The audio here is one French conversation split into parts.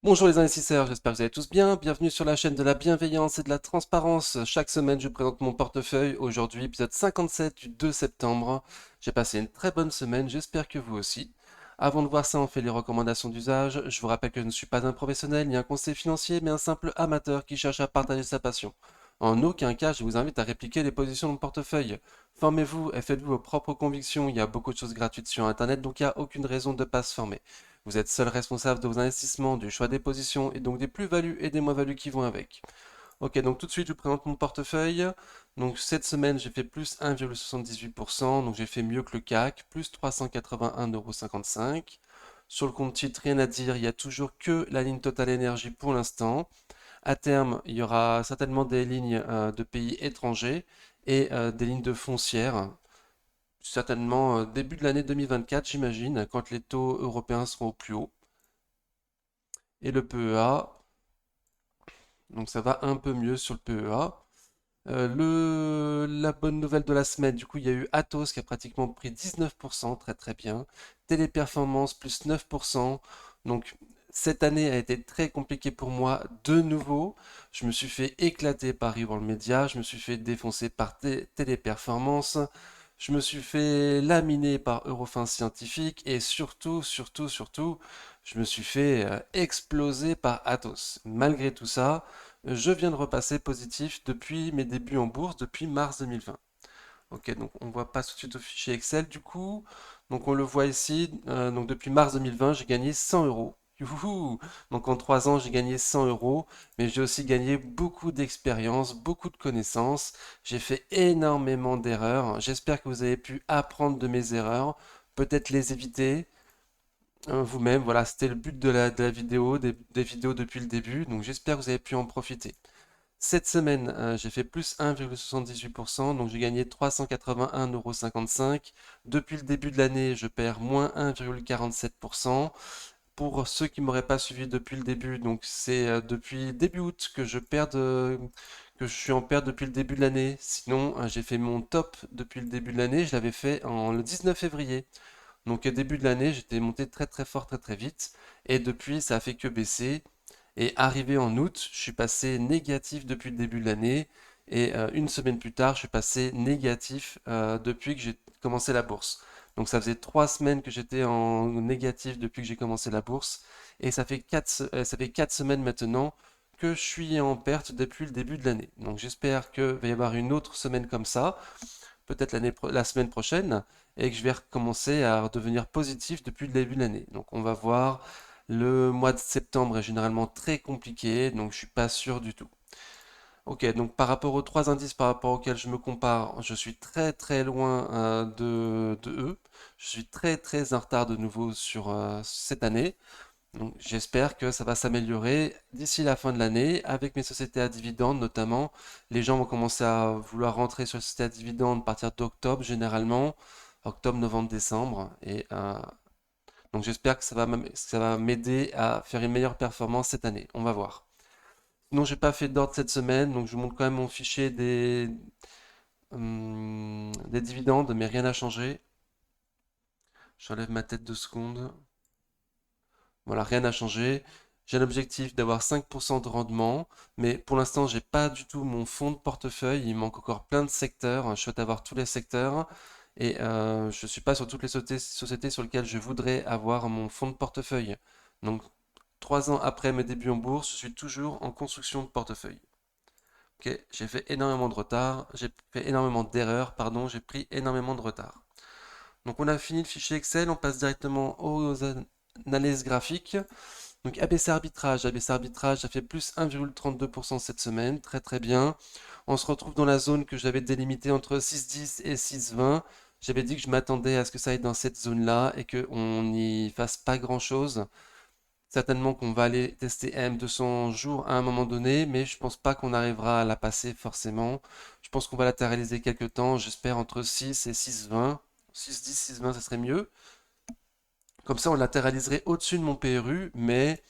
Bonjour les investisseurs, j'espère que vous allez tous bien. Bienvenue sur la chaîne de la bienveillance et de la transparence. Chaque semaine, je vous présente mon portefeuille. Aujourd'hui, épisode 57 du 2 septembre. J'ai passé une très bonne semaine, j'espère que vous aussi. Avant de voir ça, on fait les recommandations d'usage. Je vous rappelle que je ne suis pas un professionnel ni un conseiller financier, mais un simple amateur qui cherche à partager sa passion. En aucun cas, je vous invite à répliquer les positions de mon portefeuille. Formez-vous et faites-vous vos propres convictions. Il y a beaucoup de choses gratuites sur Internet, donc il n'y a aucune raison de ne pas se former. Vous êtes seul responsable de vos investissements, du choix des positions et donc des plus-values et des moins-values qui vont avec. Ok, donc tout de suite, je vous présente mon portefeuille. Donc cette semaine, j'ai fait plus 1,78%, donc j'ai fait mieux que le CAC, plus 381,55 €. Sur le compte titre, rien à dire, il n'y a toujours que la ligne Total Energy pour l'instant. À terme, il y aura certainement des lignes de pays étrangers et des lignes de foncières certainement début de l'année 2024, j'imagine, quand les taux européens seront au plus haut. Et le PEA, donc ça va un peu mieux sur le PEA. La bonne nouvelle de la semaine, du coup, il y a eu Atos qui a pratiquement pris 19%, très très bien. Téléperformance plus 9%. Donc cette année a été très compliquée pour moi de nouveau. Je me suis fait éclater par Reworld Media, je me suis fait défoncer par Téléperformance, je me suis fait laminer par Eurofins Scientifique et surtout, je me suis fait exploser par Atos. Malgré tout ça, je viens de repasser positif depuis mes débuts en bourse, depuis mars 2020. Ok, donc on voit pas tout de suite au fichier Excel du coup. Donc on le voit ici. Donc depuis mars 2020, j'ai gagné 100 euros. Youhou. Donc en 3 ans, j'ai gagné 100 euros, mais j'ai aussi gagné beaucoup d'expérience, beaucoup de connaissances. J'ai fait énormément d'erreurs. J'espère que vous avez pu apprendre de mes erreurs, peut-être les éviter vous-même. Voilà, c'était le but de la vidéo, des vidéos depuis le début. Donc j'espère que vous avez pu en profiter. Cette semaine, j'ai fait plus 1,78%, donc j'ai gagné 381,55 €. Depuis le début de l'année, je perds moins 1,47%. Pour ceux qui m'auraient pas suivi depuis le début, donc c'est depuis début août que que je suis en perte depuis le début de l'année. Sinon, j'ai fait mon top depuis le début de l'année, je l'avais fait le 19 février. Donc au début de l'année, j'étais monté très très fort, très très vite. Et depuis, ça a fait que baisser. Et arrivé en août, je suis passé négatif depuis le début de l'année. Et une semaine plus tard, je suis passé négatif depuis que j'ai commencé la bourse. Donc ça faisait 3 semaines que j'étais en négatif depuis que j'ai commencé la bourse. Et ça fait 4 semaines maintenant que je suis en perte depuis le début de l'année. Donc j'espère qu'il va y avoir une autre semaine comme ça, peut-être la semaine prochaine, et que je vais recommencer à redevenir positif depuis le début de l'année. Donc on va voir. Le mois de septembre est généralement très compliqué, donc je suis pas sûr du tout. Ok, donc par rapport aux 3 indices par rapport auxquels je me compare, je suis très très loin de eux. Je suis très très en retard de nouveau sur cette année. Donc j'espère que ça va s'améliorer d'ici la fin de l'année avec mes sociétés à dividendes notamment. Les gens vont commencer à vouloir rentrer sur les sociétés à dividendes à partir d'octobre généralement, octobre, novembre, décembre. Et donc j'espère que ça va m'aider à faire une meilleure performance cette année. On va voir. Sinon j'ai pas fait d'ordre cette semaine, donc je vous montre quand même mon fichier des dividendes, mais rien n'a changé. J'enlève ma tête 2 secondes. Voilà, rien n'a changé. J'ai l'objectif d'avoir 5% de rendement, mais pour l'instant, j'ai pas du tout mon fonds de portefeuille. Il manque encore plein de secteurs. Je souhaite avoir tous les secteurs et je suis pas sur toutes les sociétés sur lesquelles je voudrais avoir mon fonds de portefeuille. Donc, 3 ans après mes débuts en bourse, je suis toujours en construction de portefeuille. Ok, j'ai fait énormément de retard, j'ai fait énormément d'erreurs, pardon, j'ai pris énormément de retard. Donc, on a fini le fichier Excel, on passe directement aux analyses graphiques. Donc ABC arbitrage, ça fait plus 1,32% cette semaine, très très bien. On se retrouve dans la zone que j'avais délimitée entre 6,10 et 6,20. J'avais dit que je m'attendais à ce que ça aille dans cette zone-là et qu'on n'y fasse pas grand-chose. Certainement qu'on va aller tester M200 jours à un moment donné, mais je pense pas qu'on arrivera à la passer forcément. Je pense qu'on va latéraliser quelques temps, j'espère entre 6 et 6,20. 6,10, 6,20, ça serait mieux. Comme ça, on latéraliserait au-dessus de mon PRU, mais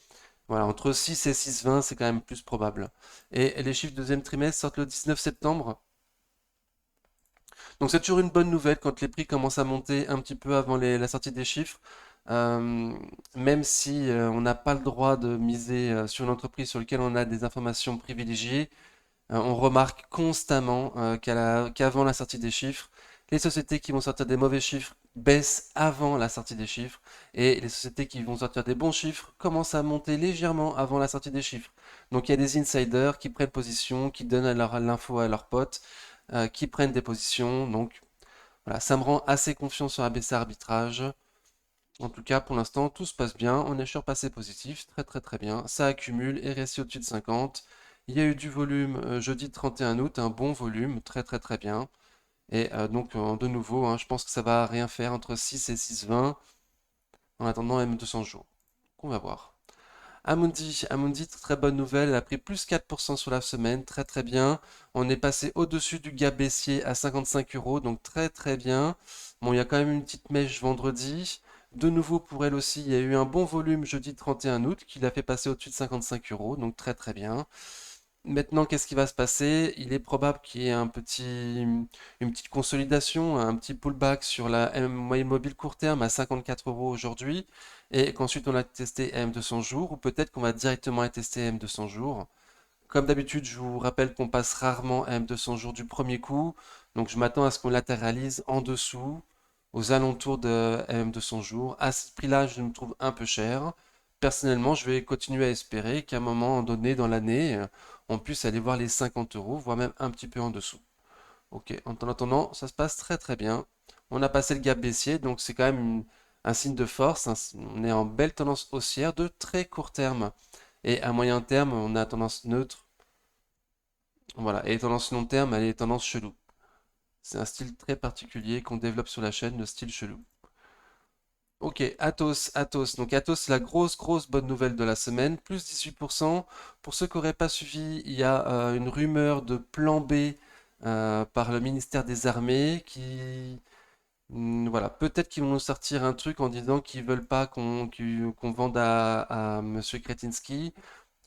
voilà, entre 6 et 6,20, c'est quand même plus probable. Et les chiffres du deuxième trimestre sortent le 19 septembre. Donc c'est toujours une bonne nouvelle quand les prix commencent à monter un petit peu avant la sortie des chiffres. Euh, Même si on n'a pas le droit de miser sur une entreprise sur laquelle on a des informations privilégiées, on remarque constamment qu'avant la sortie des chiffres, les sociétés qui vont sortir des mauvais chiffres baissent avant la sortie des chiffres et les sociétés qui vont sortir des bons chiffres commencent à monter légèrement avant la sortie des chiffres. Donc il y a des insiders qui prennent position, qui donnent l'info à leurs potes, qui prennent des positions. Donc voilà, ça me rend assez confiant sur ABC Arbitrage. En tout cas, pour l'instant, tout se passe bien. On est sur passé positif, très très très bien. Ça accumule et reste au-dessus de 50. Il y a eu du volume jeudi 31 août, un bon volume, très très très bien. Et donc, de nouveau, hein, je pense que ça va rien faire entre 6 et 6,20 en attendant M200 jours. On va voir. Amundi, très bonne nouvelle, elle a pris plus 4% sur la semaine, très très bien. On est passé au-dessus du gap baissier à 55 euros, donc très très bien. Bon, il y a quand même une petite mèche vendredi. De nouveau pour elle aussi, il y a eu un bon volume jeudi 31 août qui l'a fait passer au-dessus de 55 euros, donc très très bien. Maintenant, qu'est-ce qui va se passer? Il est probable qu'il y ait une petite consolidation, un petit pullback sur la moyenne mobile court terme à 54 euros aujourd'hui, et qu'ensuite on va tester M200 jours, ou peut-être qu'on va directement tester M200 jours. Comme d'habitude, je vous rappelle qu'on passe rarement M200 jours du premier coup, donc je m'attends à ce qu'on latéralise en dessous, aux alentours de M200 jours. À ce prix-là, je me trouve un peu cher. Personnellement, je vais continuer à espérer qu'à un moment donné dans l'année, on puisse aller voir les 50 euros, voire même un petit peu en dessous. Ok, en attendant, ça se passe très très bien. On a passé le gap baissier, donc c'est quand même un signe de force. On est en belle tendance haussière de très court terme. Et à moyen terme, on a tendance neutre. Voilà, et tendance long terme, elle est tendance chelou. C'est un style très particulier qu'on développe sur la chaîne, le style chelou. Ok, Atos. Donc Atos, c'est la grosse bonne nouvelle de la semaine, plus 18%. Pour ceux qui n'auraient pas suivi, il y a une rumeur de plan B par le ministère des Armées qui... voilà, peut-être qu'ils vont nous sortir un truc en disant qu'ils veulent pas qu'on vende à Monsieur Kretinsky.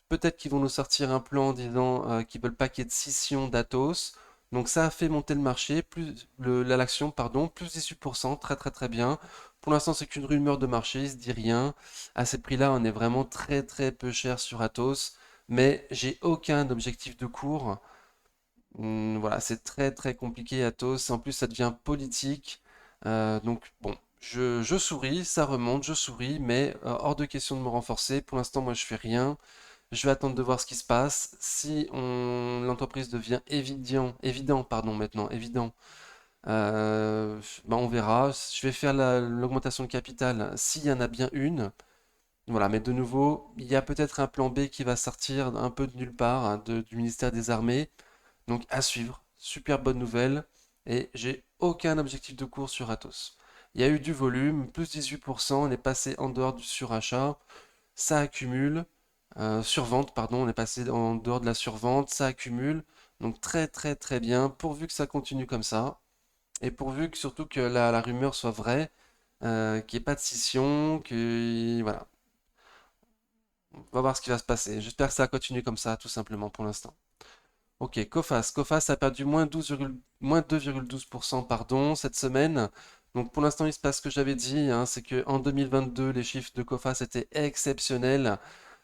Peut-être qu'ils vont nous sortir un plan en disant qu'ils veulent pas qu'il y ait de scission d'Atos. Donc ça a fait monter le marché, l'action, pardon, plus 18%, très très très bien. Pour l'instant, c'est qu'une rumeur de marché, il se dit rien. À ces prix-là, on est vraiment très très peu cher sur Atos, mais j'ai aucun objectif de cours. Voilà, c'est très très compliqué Atos. En plus, ça devient politique. Donc bon, je souris, ça remonte, je souris, mais hors de question de me renforcer. Pour l'instant, moi, je fais rien. Je vais attendre de voir ce qui se passe. Si l'entreprise devient évident, pardon, maintenant, évident, ben on verra. Je vais faire l'augmentation de capital s'il y en a bien une. Voilà, mais de nouveau, il y a peut-être un plan B qui va sortir un peu de nulle part, hein, du ministère des Armées. Donc à suivre. Super bonne nouvelle. Et j'ai aucun objectif de cours sur Atos. Il y a eu du volume, plus 18%, on est passé en dehors du surachat, ça accumule. Survente, pardon, on est passé en dehors de la survente, ça accumule. Donc très très très bien, pourvu que ça continue comme ça. Et pourvu que surtout que la rumeur soit vraie, qu'il n'y ait pas de scission, que voilà. On va voir ce qui va se passer. J'espère que ça va continuer comme ça, tout simplement pour l'instant. Ok, Coface a perdu moins 2,12%, pardon, cette semaine. Donc pour l'instant, il se passe ce que j'avais dit, hein, c'est qu'en 2022, les chiffres de Coface étaient exceptionnels.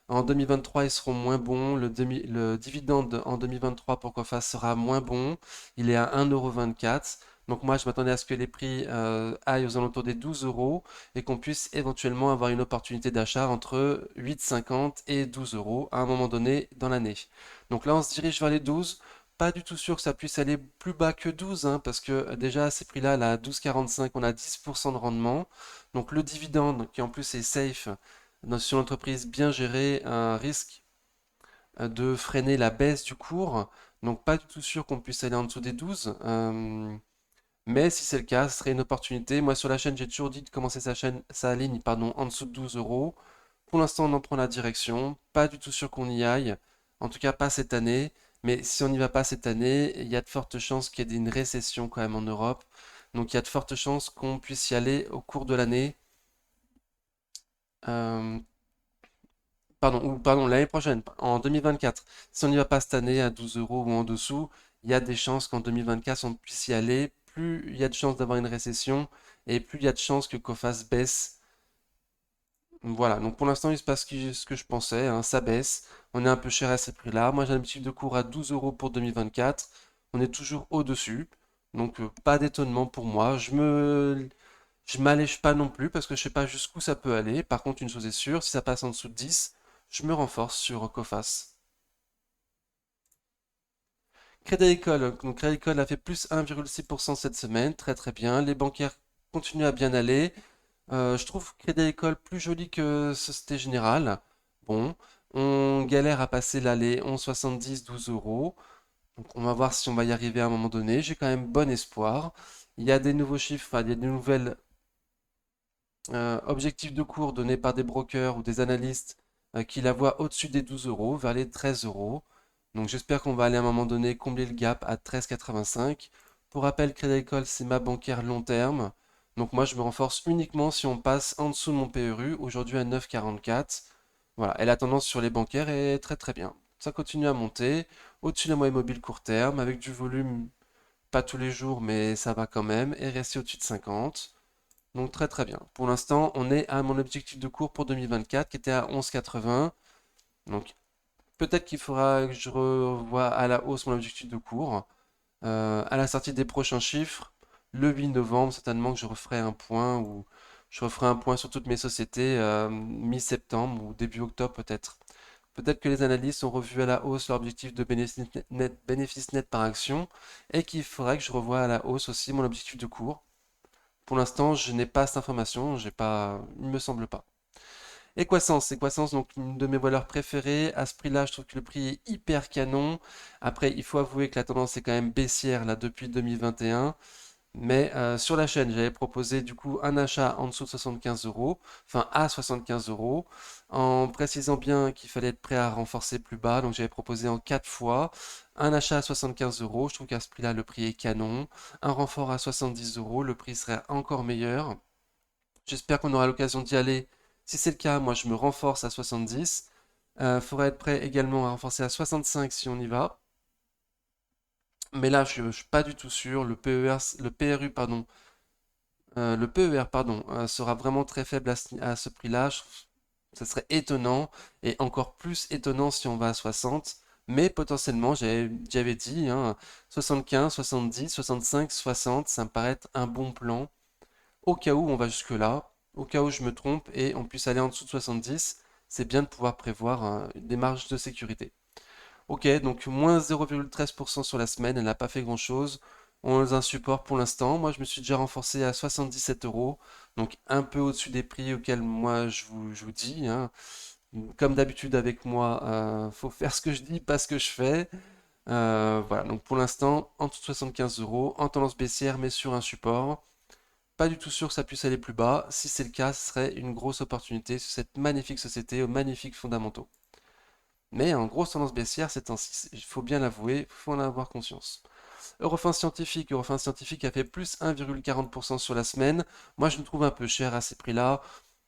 En 2023, ils seront moins bons. Le dividende en 2023 pour Coface sera moins bon. Il est à 1,24 €. Donc moi, je m'attendais à ce que les prix aillent aux alentours des 12 euros et qu'on puisse éventuellement avoir une opportunité d'achat entre 8,50 et 12 euros à un moment donné dans l'année. Donc là, on se dirige vers les 12. Pas du tout sûr que ça puisse aller plus bas que 12, hein, parce que déjà à ces prix-là, là, à 12,45, on a 10% de rendement. Donc le dividende, qui en plus est safe, sur l'entreprise bien gérée, un risque de freiner la baisse du cours. Donc pas du tout sûr qu'on puisse aller en dessous des 12. Mais si c'est le cas, ce serait une opportunité. Moi sur la chaîne, j'ai toujours dit de commencer sa ligne pardon, en dessous de 12 euros. Pour l'instant, on en prend la direction. Pas du tout sûr qu'on y aille. En tout cas, pas cette année. Mais si on n'y va pas cette année, il y a de fortes chances qu'il y ait une récession quand même en Europe. Donc il y a de fortes chances qu'on puisse y aller au cours de l'année. Euh, pardon, l'année prochaine, en 2024. Si on n'y va pas cette année à 12 euros ou en dessous, il y a des chances qu'en 2024, on puisse y aller. Plus il y a de chances d'avoir une récession et plus il y a de chances que Coface baisse. Voilà, donc pour l'instant, il se passe ce que je pensais, hein, ça baisse. On est un peu cher à ces prix-là. Moi, j'ai un objectif de cours à 12 euros pour 2024. On est toujours au-dessus. Donc, pas d'étonnement pour moi. Je m'allège pas non plus parce que je sais pas jusqu'où ça peut aller. Par contre, une chose est sûre, si ça passe en dessous de 10, je me renforce sur Coface. Crédit Agricole, donc Crédit Agricole a fait plus 1,6% cette semaine, très très bien. Les bancaires continuent à bien aller. Je trouve Crédit Agricole plus joli que Société Générale. Bon, on galère à passer l'allée 11,70, 12 euros. Donc on va voir si on va y arriver à un moment donné. J'ai quand même bon espoir. Il y a des nouveaux chiffres, enfin, il y a des nouvelles objectifs de cours donnés par des brokers ou des analystes qui la voient au-dessus des 12 euros, vers les 13 euros. Donc j'espère qu'on va aller à un moment donné combler le gap à 13,85. Pour rappel, Crédit Agricole, c'est ma bancaire long terme. Donc moi, je me renforce uniquement si on passe en dessous de mon PRU, aujourd'hui à 9,44. Voilà, et la tendance sur les bancaires est très très bien. Ça continue à monter, au-dessus de la moyenne mobile court terme, avec du volume, pas tous les jours, mais ça va quand même, et rester au-dessus de 50. Donc très très bien. Pour l'instant, on est à mon objectif de cours pour 2024 qui était à 11,80. Donc peut-être qu'il faudra que je revoie à la hausse mon objectif de cours. À la sortie des prochains chiffres, le 8 novembre, certainement que je referai un point ou je referai un point sur toutes mes sociétés mi-septembre ou début octobre peut-être. Peut-être que les analystes ont revu à la hausse leur objectif de bénéfice net par action et qu'il faudrait que je revoie à la hausse aussi mon objectif de cours. Pour l'instant, je n'ai pas cette information, j'ai pas, il me semble pas. Equasens, donc une de mes valeurs préférées. À ce prix-là, je trouve que le prix est hyper canon. Après, il faut avouer que la tendance est quand même baissière là depuis 2021. Mais sur la chaîne, j'avais proposé du coup un achat en dessous de 75 euros, enfin à 75 euros, en précisant bien qu'il fallait être prêt à renforcer plus bas. Donc j'avais proposé en 4 fois un achat à 75 euros. Je trouve qu'à ce prix-là, le prix est canon. Un renfort à 70 euros, le prix serait encore meilleur. J'espère qu'on aura l'occasion d'y aller. Si c'est le cas, moi je me renforce à 70. Il faudra être prêt également à renforcer à 65 si on y va. Mais là, je ne suis pas du tout sûr. Le PRU, pardon, le PER, pardon, sera vraiment très faible à ce prix-là. Ça serait étonnant et encore plus étonnant si on va à 60. Mais potentiellement, j'avais dit, hein, 75, 70, 65, 60, ça me paraît être un bon plan au cas où on va jusque-là, au cas où je me trompe et on puisse aller en dessous de 70, c'est bien de pouvoir prévoir des marges de sécurité. Ok, donc moins 0,13% sur la semaine, elle n'a pas fait grand-chose. On a un support pour l'instant. Moi, je me suis déjà renforcé à 77 euros, donc un peu au-dessus des prix auxquels moi je vous dis, hein. Comme d'habitude avec moi, faut faire ce que je dis, pas ce que je fais. Voilà, donc pour l'instant, en dessous de 75 euros, en tendance baissière, mais sur un support. Pas du tout sûr que ça puisse aller plus bas. Si c'est le cas, ce serait une grosse opportunité sur cette magnifique société aux magnifiques fondamentaux. Mais en grosse tendance baissière, c'est ainsi. Il faut bien l'avouer, il faut en avoir conscience. Eurofin Scientifique a fait plus 1,40% sur la semaine. Moi, je me trouve un peu cher à ces prix-là.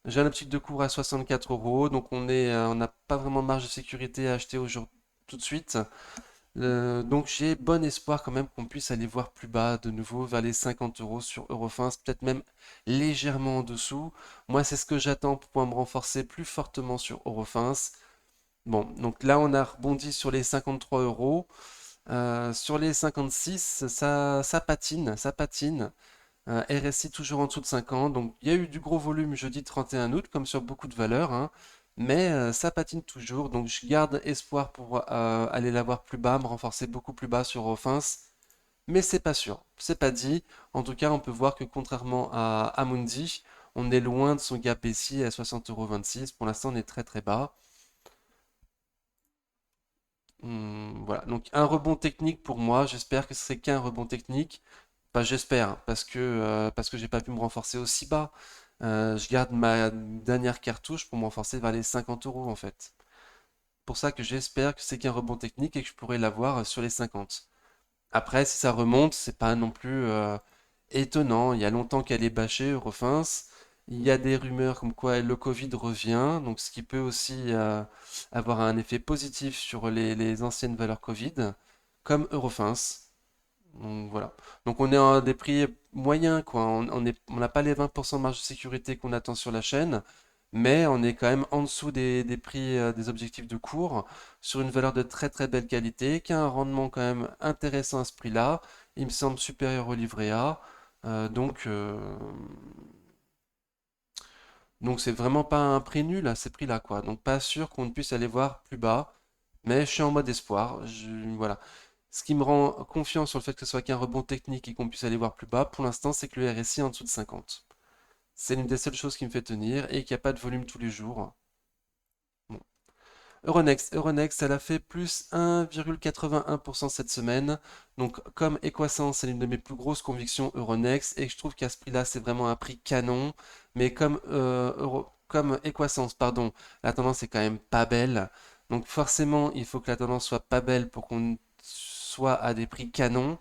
J'ai un optique de cours à 64 euros, donc on n'a pas vraiment de marge de sécurité à acheter aujourd'hui tout de suite. Donc j'ai bon espoir quand même qu'on puisse aller voir plus bas de nouveau vers les 50 euros sur Eurofins, peut-être même légèrement en dessous. Moi c'est ce que j'attends pour pouvoir me renforcer plus fortement sur Eurofins. Bon, donc là on a rebondi sur les 53 euros. Sur les 56, ça patine, ça patine. RSI toujours en dessous de 50. Donc il y a eu du gros volume jeudi 31 août, comme sur beaucoup de valeurs, hein. Mais ça patine toujours. Donc je garde espoir pour aller la voir plus bas, me renforcer beaucoup plus bas sur Offins. Mais c'est pas sûr, c'est pas dit. En tout cas, on peut voir que contrairement à Amundi, on est loin de son gap baissier à 60,26 €. Pour l'instant, on est très très bas. Voilà, donc un rebond technique pour moi. J'espère que ce serait qu'un rebond technique. Enfin, j'espère, hein, parce que j'ai pas pu me renforcer aussi bas. Je garde ma dernière cartouche pour me renforcer vers les 50 euros en fait. Pour ça que j'espère que c'est qu'un rebond technique et que je pourrai l'avoir sur les 50. Après, si ça remonte, c'est pas non plus étonnant. Il y a longtemps qu'elle est bâchée, Eurofins. Il y a des rumeurs comme quoi le Covid revient, donc ce qui peut aussi avoir un effet positif sur les anciennes valeurs Covid, comme Eurofins. Donc voilà. Donc on est à des prix moyens, quoi. On n'a pas les 20% de marge de sécurité qu'on attend sur la chaîne, mais on est quand même en dessous des prix des objectifs de cours sur une valeur de très très belle qualité qui a un rendement quand même intéressant à ce prix-là. Il me semble supérieur au livret A. Euh, donc, euh, donc c'est vraiment pas un prix nul à ces prix-là, quoi. Donc pas sûr qu'on ne puisse aller voir plus bas, mais je suis en mode espoir. Voilà. Ce qui me rend confiant sur le fait que ce soit qu'un rebond technique et qu'on puisse aller voir plus bas, pour l'instant, c'est que le RSI est en dessous de 50. C'est l'une des seules choses qui me fait tenir et qu'il n'y a pas de volume tous les jours. Bon. Euronext, elle a fait plus 1,81% cette semaine. Donc, comme Equasens, c'est l'une de mes plus grosses convictions Euronext, et je trouve qu'à ce prix-là, c'est vraiment un prix canon. Mais comme Equasens, pardon, la tendance est quand même pas belle. Donc, forcément, il faut que la tendance soit pas belle pour qu'on soit à des prix canons.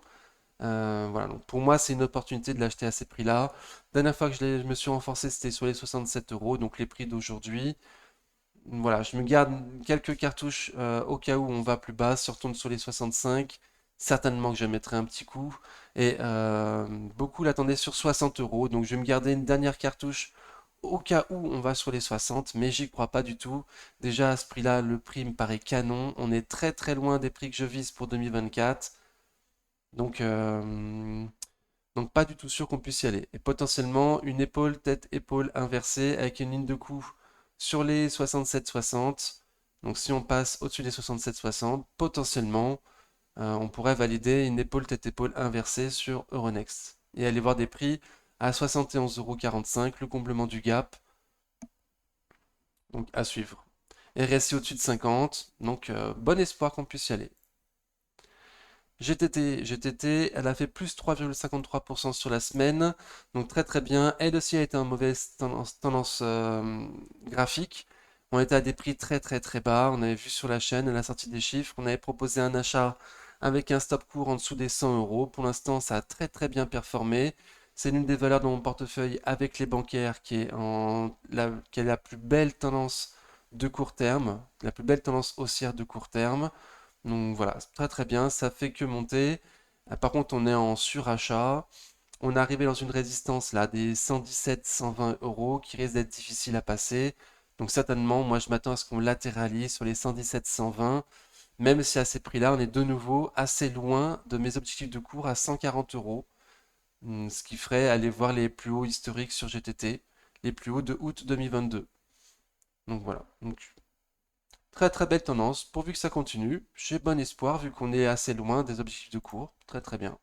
Voilà, donc pour moi, c'est une opportunité de l'acheter à ces prix-là. Dernière fois que je me suis renforcé, c'était sur les 67 euros, donc les prix d'aujourd'hui. Voilà, je me garde quelques cartouches au cas où on va plus bas, si on retourne sur les 65. Certainement que je mettrai un petit coup. Et beaucoup l'attendaient sur 60 euros, donc je vais me garder une dernière cartouche au cas où on va sur les 60, mais j'y crois pas du tout. Déjà à ce prix-là, le prix me paraît canon. On est très très loin des prix que je vise pour 2024. Donc, euh, donc pas du tout sûr qu'on puisse y aller. Et potentiellement une épaule, tête-épaule inversée avec une ligne de coup sur les 67-60. Donc si on passe au-dessus des 67-60, potentiellement on pourrait valider une épaule, tête-épaule inversée sur Euronext. Et aller voir des prix à 71,45 €, le comblement du gap. Donc à suivre. RSI au-dessus de 50. Donc bon espoir qu'on puisse y aller. GTT, elle a fait plus 3,53% sur la semaine, donc très très bien. Elle aussi a été en mauvaise tendance graphique. On était à des prix très très très bas. On avait vu sur la chaîne, à la sortie des chiffres, on avait proposé un achat avec un stop court en dessous des 100 euros. Pour l'instant, ça a très très bien performé. C'est l'une des valeurs de mon portefeuille avec les bancaires qui est la plus belle tendance de court terme, la plus belle tendance haussière de court terme. Donc voilà, c'est très très bien, ça fait que monter. Par contre, on est en surachat. On est arrivé dans une résistance là des 117-120 euros qui risque d'être difficile à passer. Donc certainement, moi je m'attends à ce qu'on latéralise sur les 117-120, même si à ces prix-là, on est de nouveau assez loin de mes objectifs de cours à 140 euros. Ce qui ferait aller voir les plus hauts historiques sur GTT, les plus hauts de août 2022. Donc voilà. Donc, très très belle tendance, pourvu que ça continue. J'ai bon espoir vu qu'on est assez loin des objectifs de court. Très très bien.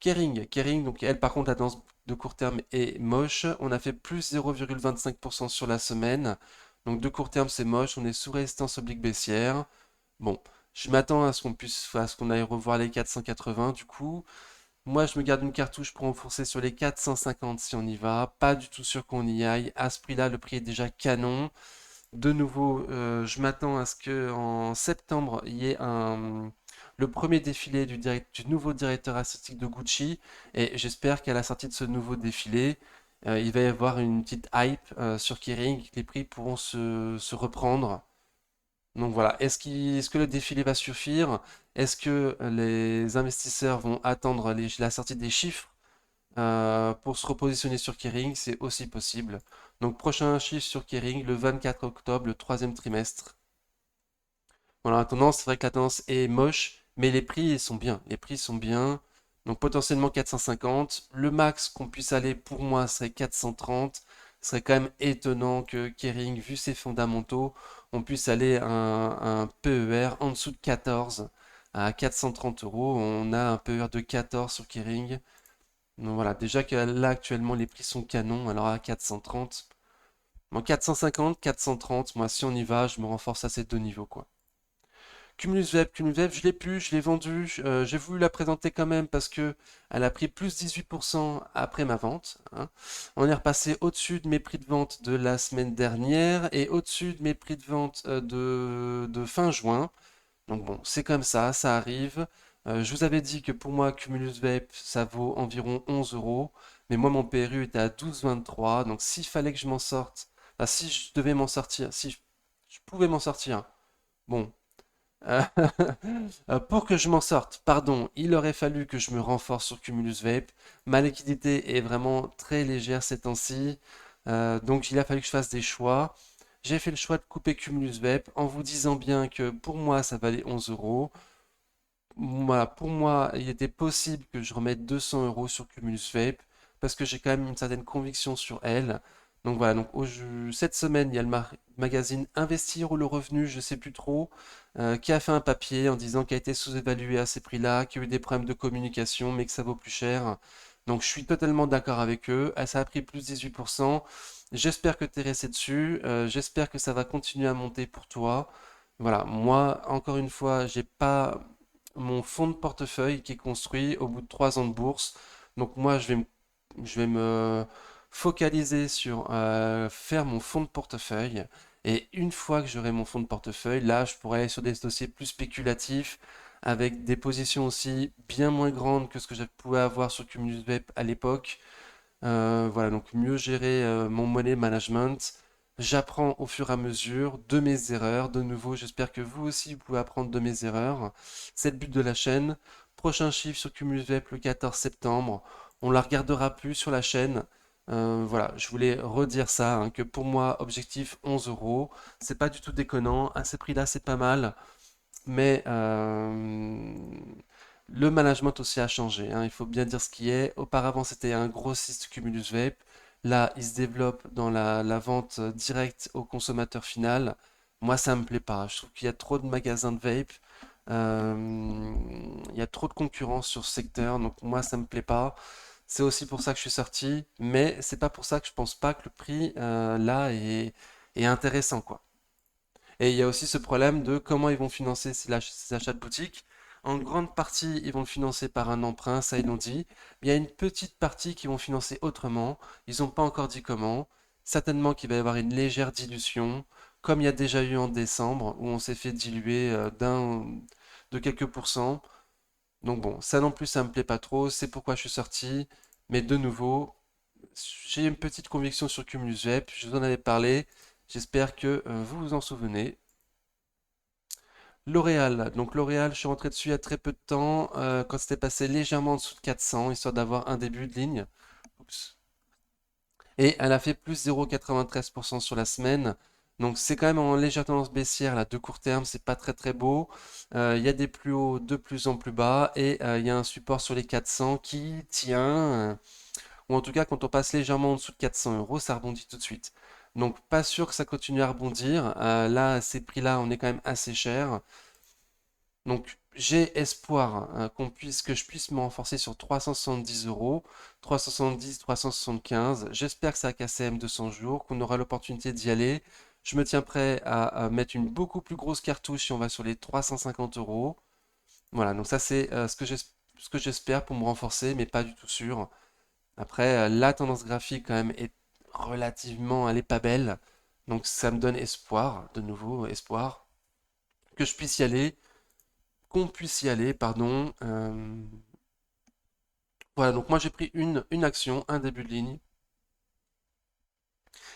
Kering, donc elle par contre la tendance de court terme est moche. On a fait plus 0,25% sur la semaine. Donc de court terme c'est moche, on est sous résistance oblique baissière. Bon, je m'attends à ce qu'on aille revoir les 480 du coup. Moi je me garde une cartouche pour renforcer sur les 450 si on y va. Pas du tout sûr qu'on y aille. À ce prix-là, le prix est déjà canon. De nouveau, je m'attends à ce que en septembre, il y ait le premier défilé du nouveau directeur artistique de Gucci. Et j'espère qu'à la sortie de ce nouveau défilé, il va y avoir une petite hype sur Kering, que les prix pourront se reprendre. Donc voilà, est-ce que le défilé va suffire? Est-ce que les investisseurs vont attendre la sortie des chiffres pour se repositionner sur Kering? C'est aussi possible. Donc prochain chiffre sur Kering le 24 octobre, le troisième trimestre. Voilà, la tendance, c'est vrai que la tendance est moche, mais les prix ils sont bien. Les prix sont bien. Donc potentiellement 450. Le max qu'on puisse aller pour moi serait 430. Ce serait quand même étonnant que Kering, vu ses fondamentaux, on puisse aller à un PER en dessous de 14 à 430 euros. On a un PER de 14 sur Kering. Donc voilà, déjà que là actuellement les prix sont canons, alors à 430. Bon, 450, 430, moi si on y va, je me renforce à ces deux niveaux quoi. Cumulus Web, je l'ai plus, je l'ai vendu, j'ai voulu la présenter quand même parce que elle a pris plus 18% après ma vente, hein. On est repassé au-dessus de mes prix de vente de la semaine dernière et au-dessus de mes prix de vente de fin juin. Donc bon, c'est comme ça arrive. Je vous avais dit que pour moi, Cumulus Vape, ça vaut environ 11 euros. Mais moi, mon PRU était à 12,23. Donc s'il fallait que je m'en sorte, enfin, si je devais m'en sortir, si je pouvais m'en sortir, bon, euh, pour que je m'en sorte, pardon, il aurait fallu que je me renforce sur Cumulus Vape. Ma liquidité est vraiment très légère ces temps-ci. Donc il a fallu que je fasse des choix. J'ai fait le choix de couper Cumulus Vape en vous disant bien que pour moi ça valait 11 euros. Voilà, pour moi, il était possible que je remette 200 euros sur Cumulus Vape parce que j'ai quand même une certaine conviction sur elle. Donc voilà, donc cette semaine, il y a le magazine Investir ou le revenu, je sais plus trop, qui a fait un papier en disant qu'il a été sous-évalué à ces prix-là, qu'il y a eu des problèmes de communication, mais que ça vaut plus cher. Donc je suis totalement d'accord avec eux. Ça a pris plus 18%. J'espère que tu es resté dessus. J'espère que ça va continuer à monter pour toi. Voilà, moi, encore une fois, j'ai pas mon fonds de portefeuille qui est construit au bout de 3 ans de bourse. Donc moi, je vais me focaliser sur faire mon fonds de portefeuille. Et une fois que j'aurai mon fonds de portefeuille, là, je pourrai aller sur des dossiers plus spéculatifs, avec des positions aussi bien moins grandes que ce que je pouvais avoir sur Cumulus Web à l'époque. Voilà, donc mieux gérer mon money management. J'apprends au fur et à mesure de mes erreurs. De nouveau, j'espère que vous aussi, vous pouvez apprendre de mes erreurs. C'est le but de la chaîne. Prochain chiffre sur Cumulus Web le 14 septembre. On la regardera plus sur la chaîne. Voilà, je voulais redire ça, hein, que pour moi, objectif 11 euros. C'est pas du tout déconnant. À ce prix-là, c'est pas mal. Mais le management aussi a changé, hein, il faut bien dire ce qui est. Auparavant, c'était un grossiste Cumulus Vape. Là, il se développe dans la vente directe au consommateur final. Moi, ça me plaît pas. Je trouve qu'il y a trop de magasins de vape. Il y a trop de concurrence sur ce secteur. Donc, moi, ça me plaît pas. C'est aussi pour ça que je suis sorti. Mais c'est pas pour ça que je pense pas que le prix là est intéressant, quoi. Et il y a aussi ce problème de comment ils vont financer ces achats de boutique. En grande partie, ils vont le financer par un emprunt, ça ils l'ont dit. Mais il y a une petite partie qui vont financer autrement. Ils n'ont pas encore dit comment. Certainement qu'il va y avoir une légère dilution, comme il y a déjà eu en décembre, où on s'est fait diluer de quelques pourcents. Donc bon, ça non plus, ça me plaît pas trop. C'est pourquoi je suis sorti. Mais de nouveau, j'ai une petite conviction sur Cumulus Vape. Je vous en avais parlé. J'espère que vous vous en souvenez. L'Oréal. Donc L'Oréal, je suis rentré dessus il y a très peu de temps, quand c'était passé légèrement en dessous de 400, histoire d'avoir un début de ligne. Oups. Et elle a fait plus 0,93% sur la semaine. Donc c'est quand même en légère tendance baissière là, de court terme, c'est pas très très beau. Il y a des plus hauts de plus en plus bas et il y a un support sur les 400 qui tient, ou en tout cas quand on passe légèrement en dessous de 400 euros, ça rebondit tout de suite. Donc pas sûr que ça continue à rebondir. Là, à ces prix-là, on est quand même assez cher. Donc j'ai espoir, que je puisse me renforcer sur 370 euros, 370, 375. J'espère que ça a cassé M200 jours, qu'on aura l'opportunité d'y aller. Je me tiens prêt à mettre une beaucoup plus grosse cartouche si on va sur les 350 euros. Voilà, donc ça c'est ce que j'espère pour me renforcer, mais pas du tout sûr. Après, la tendance graphique quand même est relativement, elle est pas belle. Donc ça me donne espoir, de nouveau espoir, que je puisse y aller, qu'on puisse y aller, pardon. Voilà, donc moi j'ai pris une action, un début de ligne,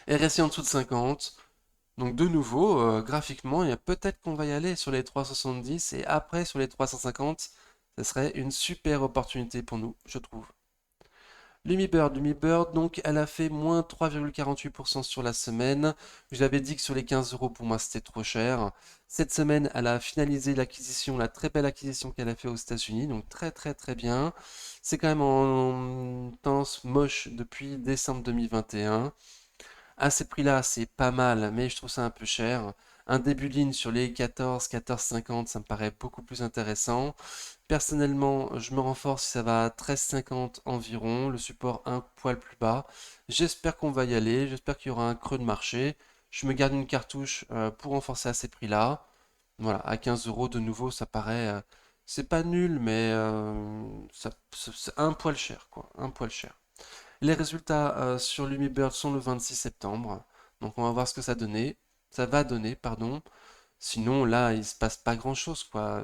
et resté en dessous de 50. Donc de nouveau, graphiquement, il y a peut-être qu'on va y aller sur les 370 et après sur les 350, ce serait une super opportunité pour nous, je trouve. Lumibird, donc elle a fait moins 3,48% sur la semaine. Je l'avais dit que sur les 15 euros pour moi c'était trop cher. Cette semaine, elle a finalisé l'acquisition, la très belle acquisition qu'elle a fait aux États-Unis, donc très très très bien. C'est quand même en tendance moche depuis décembre 2021. À ces prix-là, c'est pas mal, mais je trouve ça un peu cher. Un début de ligne sur les 14, 14,50, ça me paraît beaucoup plus intéressant. Personnellement, je me renforce si ça va à 13,50 environ, le support un poil plus bas. J'espère qu'on va y aller, j'espère qu'il y aura un creux de marché. Je me garde une cartouche pour renforcer à ces prix-là. Voilà, à 15 euros de nouveau, ça paraît, c'est pas nul, mais c'est un poil cher, quoi, un poil cher. Les résultats sur Lumibird sont le 26 septembre, donc on va voir ce que ça va donner, pardon. Sinon, là, il se passe pas grand-chose, quoi.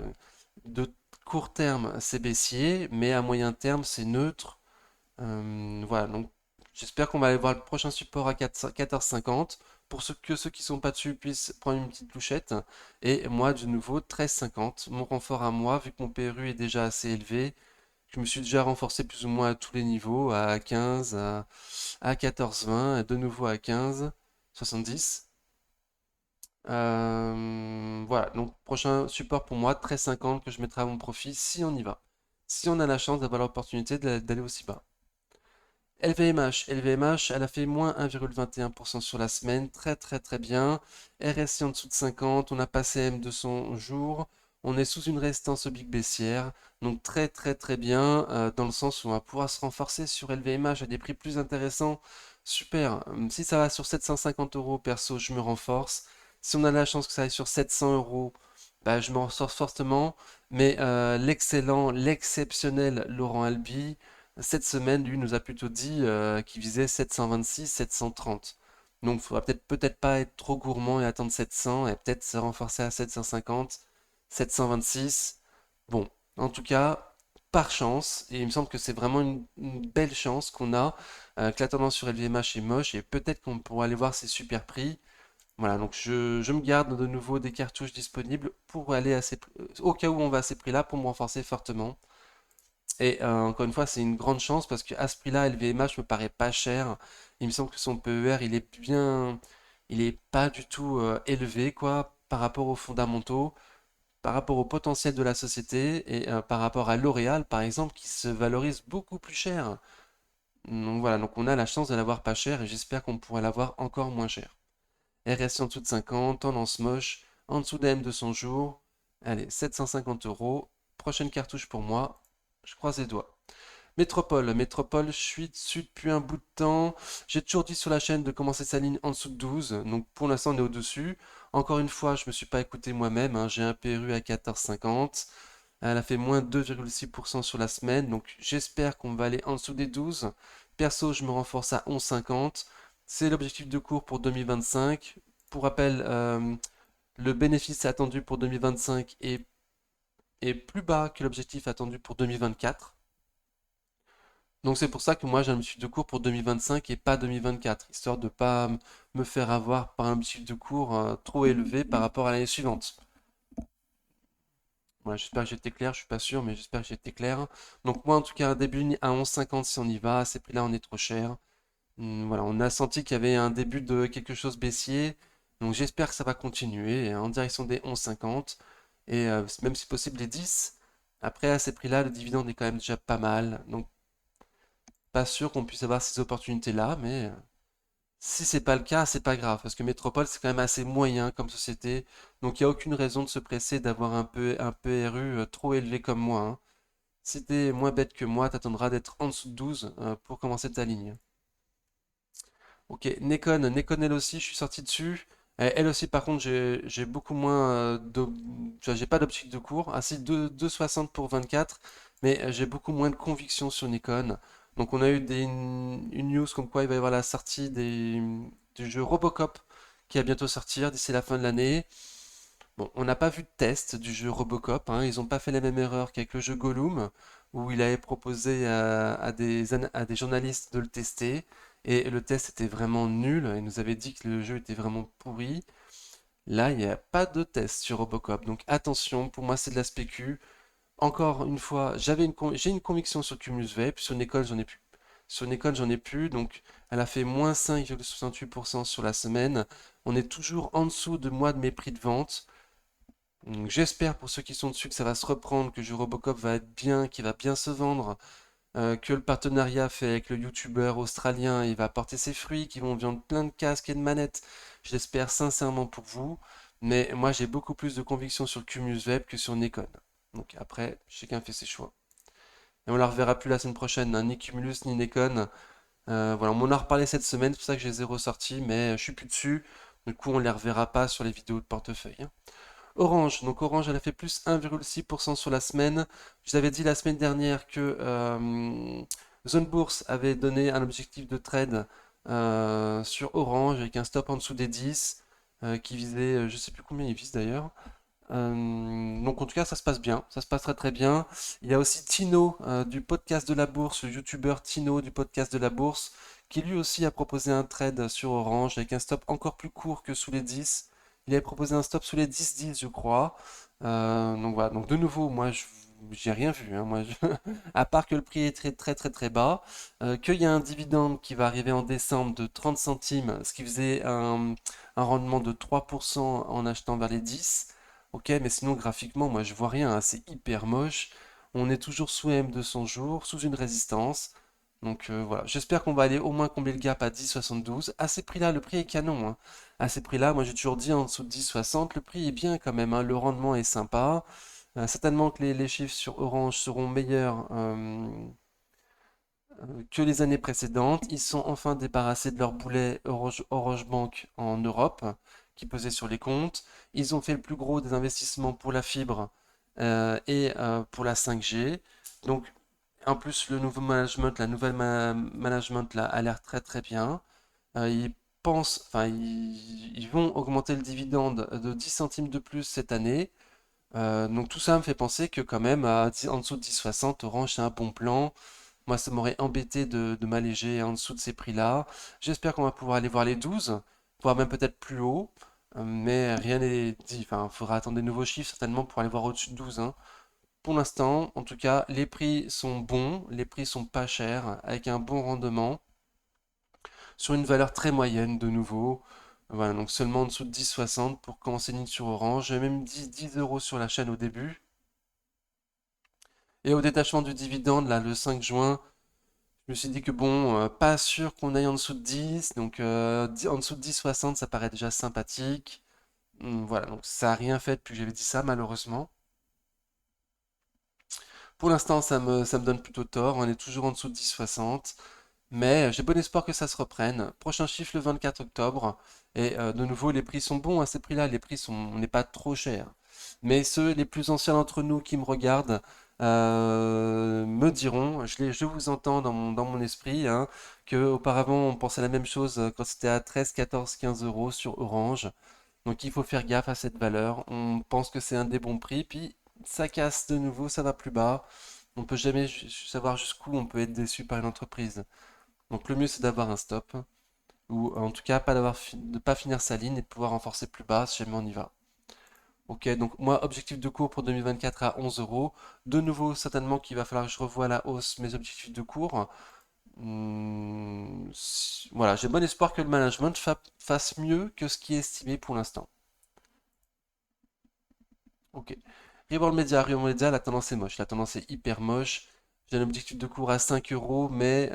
De court terme, c'est baissier, mais à moyen terme, c'est neutre. Voilà, donc j'espère qu'on va aller voir le prochain support à 14,50 pour que ceux qui sont pas dessus puissent prendre une petite touchette. Et moi, de nouveau, 13,50. Mon renfort à moi, vu que mon PRU est déjà assez élevé, Je me suis déjà renforcé plus ou moins à tous les niveaux, à 15, à 14, 20, et de nouveau à 15, 70. Voilà, donc prochain support pour moi, 13,50 que je mettrai à mon profit si on y va. Si on a la chance d'avoir l'opportunité d'aller aussi bas. LVMH, elle a fait moins 1,21% sur la semaine, très très très bien. RSI en dessous de 50, on a passé M200 jours, on est sous une résistance oblique baissière, donc très très très bien, dans le sens où on va pouvoir se renforcer sur LVMH à des prix plus intéressants. Super. Si ça va sur 750 euros, perso, je me renforce. Si on a la chance que ça aille sur 700 euros, bah, je me renforce fortement. Mais l'excellent, l'exceptionnel Laurent Albi, cette semaine, lui nous a plutôt dit qu'il visait 726, 730. Donc, il faudra peut-être pas être trop gourmand et attendre 700 et peut-être se renforcer à 750, 726. Bon, en tout cas, par chance, et il me semble que c'est vraiment une belle chance qu'on a, que la tendance sur LVMH est moche et peut-être qu'on pourra aller voir ces super prix. Voilà, donc je me garde de nouveau des cartouches disponibles pour aller à au cas où on va à ces prix-là, pour me renforcer fortement. Et encore une fois, c'est une grande chance parce qu'à ce prix-là, LVMH me paraît pas cher. Il me semble que son PER, il est pas du tout élevé quoi, par rapport aux fondamentaux, par rapport au potentiel de la société et par rapport à L'Oréal, par exemple, qui se valorise beaucoup plus cher. Donc voilà, donc on a la chance de l'avoir pas cher et j'espère qu'on pourra l'avoir encore moins cher. RSI en dessous de 50, tendance moche, en dessous d'AM de 100 jours. Allez, 750 euros. Prochaine cartouche pour moi. Je croise les doigts. Métropole, je suis dessus depuis un bout de temps. J'ai toujours dit sur la chaîne de commencer sa ligne en dessous de 12. Donc pour l'instant, on est au-dessus. Encore une fois, je ne me suis pas écouté moi-même, hein. J'ai un PRU à 14,50. Elle a fait moins 2,6% sur la semaine. Donc j'espère qu'on va aller en dessous des 12. Perso, je me renforce à 11,50. C'est l'objectif de cours pour 2025. Pour rappel, le bénéfice attendu pour 2025 est plus bas que l'objectif attendu pour 2024. Donc c'est pour ça que moi j'ai un objectif de cours pour 2025 et pas 2024, histoire de ne pas me faire avoir par un objectif de cours trop élevé par rapport à l'année suivante. Voilà, j'espère que j'ai été clair, je suis pas sûr, mais j'espère que j'ai été clair. Donc moi en tout cas un début à 11,50 si on y va, à ces prix-là on est trop cher. Voilà, on a senti qu'il y avait un début de quelque chose baissier, donc j'espère que ça va continuer en direction des 11,50 et même si possible les 10. Après à ces prix-là, le dividende est quand même déjà pas mal, donc pas sûr qu'on puisse avoir ces opportunités-là, mais si c'est pas le cas, c'est pas grave, parce que Métropole, c'est quand même assez moyen comme société, donc il n'y a aucune raison de se presser d'avoir un PRU trop élevé comme moi, hein. Si t'es moins bête que moi, t'attendras d'être en dessous de 12 pour commencer ta ligne. Ok, Nekon elle aussi, je suis sorti dessus. Elle aussi, par contre, j'ai beaucoup moins j'ai pas d'optique de cours. Ah si, 2,60 pour 24, mais j'ai beaucoup moins de conviction sur Nikon. Donc on a eu une news comme quoi il va y avoir la sortie du jeu Robocop qui va bientôt sortir d'ici la fin de l'année. Bon, on n'a pas vu de test du jeu Robocop, hein. Ils n'ont pas fait la même erreur qu'avec le jeu Gollum, où il avait proposé à des journalistes de le tester, et le test était vraiment nul. Ils nous avaient dit que le jeu était vraiment pourri. Là, il n'y a pas de test sur Robocop, donc attention, pour moi c'est de la spécu. Encore une fois, j'ai une conviction sur Cumulus Vape, sur Nikon j'en ai plus. Sur Nikon j'en ai plus, donc elle a fait moins 5,68% sur la semaine. On est toujours en dessous de moi de mes prix de vente. Donc, j'espère pour ceux qui sont dessus que ça va se reprendre, que le jeu Robocop va être bien, qu'il va bien se vendre, que le partenariat fait avec le youtubeur australien, il va porter ses fruits, qu'ils vont vendre plein de casques et de manettes. Je l'espère sincèrement pour vous, mais moi j'ai beaucoup plus de conviction sur Cumulus Web que sur Nikon. Donc après, chacun fait ses choix. Et on la reverra plus la semaine prochaine, hein, ni Cumulus ni Nikon. Voilà, on m'en a reparlé cette semaine, c'est pour ça que je les ai ressortis, mais je suis plus dessus. Du coup, on les reverra pas sur les vidéos de portefeuille, hein. Orange, donc Orange, elle a fait plus 1,6% sur la semaine. Je vous avais dit la semaine dernière que Zone Bourse avait donné un objectif de trade sur Orange avec un stop en dessous des 10 qui visait, je sais plus combien il vise d'ailleurs. Donc en tout cas, ça se passe bien, ça se passe très très bien. Il y a aussi Tino du podcast de la bourse, le youtubeur Tino du podcast de la bourse, qui lui aussi a proposé un trade sur Orange avec un stop encore plus court que sous les 10. Il avait proposé un stop sous les 10-10, je crois. Donc voilà, donc de nouveau, moi j'ai rien vu, hein, moi, à part que le prix est très très très très bas, qu'il y a un dividende qui va arriver en décembre de 30 centimes, ce qui faisait un rendement de 3% en achetant vers les 10. Ok, mais sinon graphiquement, moi je vois rien, hein, c'est hyper moche. On est toujours sous M200 jours, sous une résistance. Donc voilà, j'espère qu'on va aller au moins combler le gap à 10,72. À ces prix-là, le prix est canon, hein. À ces prix-là, moi j'ai toujours dit en dessous de 10,60, le prix est bien quand même, hein, le rendement est sympa. Certainement que les chiffres sur Orange seront meilleurs que les années précédentes. Ils sont enfin débarrassés de leur boulet Orange Bank en Europe, qui pesait sur les comptes. Ils ont fait le plus gros des investissements pour la fibre et pour la 5G. Donc, en plus, le nouveau management, la nouvelle management là, a l'air très très bien. Ils pensent, enfin, ils vont augmenter le dividende de 10 centimes de plus cette année. Donc tout ça me fait penser que quand même, en dessous de 10,60, Orange, c'est un bon plan. Moi, ça m'aurait embêté de m'alléger en dessous de ces prix-là. J'espère qu'on va pouvoir aller voir les 12, voire même peut-être plus haut. Mais rien n'est dit. Enfin, il faudra attendre des nouveaux chiffres certainement pour aller voir au-dessus de 12, hein. Pour l'instant, en tout cas, les prix sont bons, les prix sont pas chers, avec un bon rendement, sur une valeur très moyenne de nouveau. Voilà, donc seulement en dessous de 10,60 pour commencer une ligne sur Orange. J'ai même dit 10 euros sur la chaîne au début. Et au détachement du dividende, là, le 5 juin, je me suis dit que bon, pas sûr qu'on aille en dessous de 10, donc en dessous de 10,60, ça paraît déjà sympathique. Voilà, donc ça a rien fait depuis que j'avais dit ça, malheureusement. Pour l'instant, ça me donne plutôt tort, on est toujours en dessous de 10,60, mais j'ai bon espoir que ça se reprenne. Prochain chiffre le 24 octobre, et de nouveau, les prix sont bons à ces prix-là, les prix sont, on n'est pas trop cher. Mais ceux les plus anciens d'entre nous qui me regardent me diront, je vous entends dans mon esprit, hein, que auparavant on pensait la même chose quand c'était à 13, 14, 15 euros sur Orange. Donc il faut faire gaffe à cette valeur. On pense que c'est un des bons prix, puis ça casse de nouveau, ça va plus bas. On peut jamais savoir jusqu'où on peut être déçu par une entreprise. Donc le mieux c'est d'avoir un stop, ou en tout cas pas de pas finir sa ligne et de pouvoir renforcer plus bas si jamais on y va. Ok, donc moi, objectif de cours pour 2024 à 11 euros. De nouveau, certainement qu'il va falloir que je revoie à la hausse mes objectifs de cours. Voilà, j'ai bon espoir que le management fasse mieux que ce qui est estimé pour l'instant. Ok. Reworld Media, la tendance est moche. La tendance est hyper moche. J'ai un objectif de cours à 5 euros, mais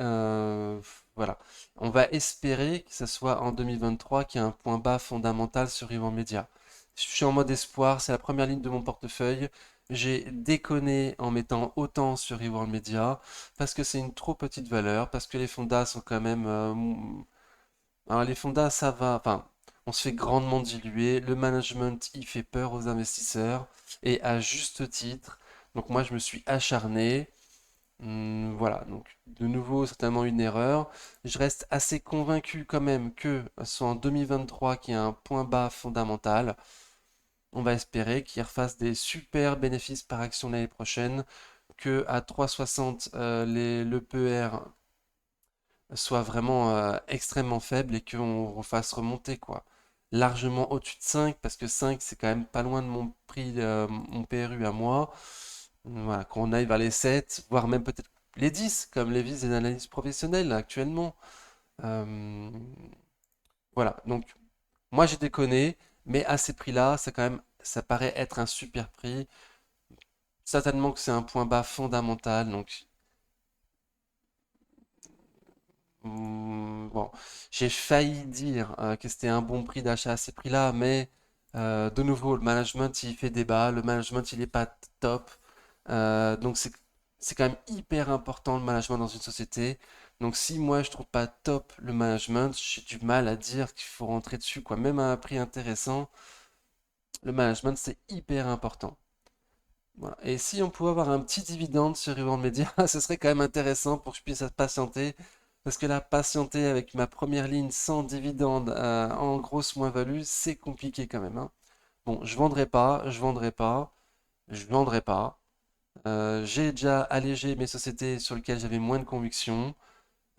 voilà. On va espérer que ce soit en 2023 qu'il y a un point bas fondamental sur Reworld Media. Je suis en mode espoir, c'est la première ligne de mon portefeuille. J'ai déconné en mettant autant sur Reworld Media parce que c'est une trop petite valeur, parce que les fondas sont quand même alors les fondas, ça va, enfin, on se fait grandement diluer, le management, il fait peur aux investisseurs, et à juste titre. Donc moi, je me suis acharné. Voilà, donc de nouveau, certainement une erreur. Je reste assez convaincu quand même que ce soit en 2023 qu'il y a un point bas fondamental. On va espérer qu'il refasse des super bénéfices par action l'année prochaine, que à 3,60 le PER soit vraiment extrêmement faible et qu'on refasse remonter quoi. Largement au-dessus de 5 parce que 5 c'est quand même pas loin de mon prix, mon PRU à moi. Voilà, qu'on aille vers les 7 voire même peut-être les 10 comme les visent les analyses professionnelles actuellement. Euh, voilà, donc moi j'ai déconné, mais à ces prix-là, ça quand même, ça paraît être un super prix. Certainement que c'est un point bas fondamental, donc bon, j'ai failli dire que c'était un bon prix d'achat à ces prix-là, mais de nouveau, le management il fait débat, le management il est pas top. Donc c'est quand même hyper important le management dans une société. Donc si moi je trouve pas top le management, j'ai du mal à dire qu'il faut rentrer dessus quoi. Même à un prix intéressant, le management c'est hyper important. Voilà. Et si on pouvait avoir un petit dividende sur Revend Media, ce serait quand même intéressant pour que je puisse patienter. Parce que là, patienter avec ma première ligne sans dividende en grosse moins-value, c'est compliqué quand même, hein. Bon, je vendrai pas, je vendrai pas, je vendrai pas. J'ai déjà allégé mes sociétés sur lesquelles j'avais moins de conviction.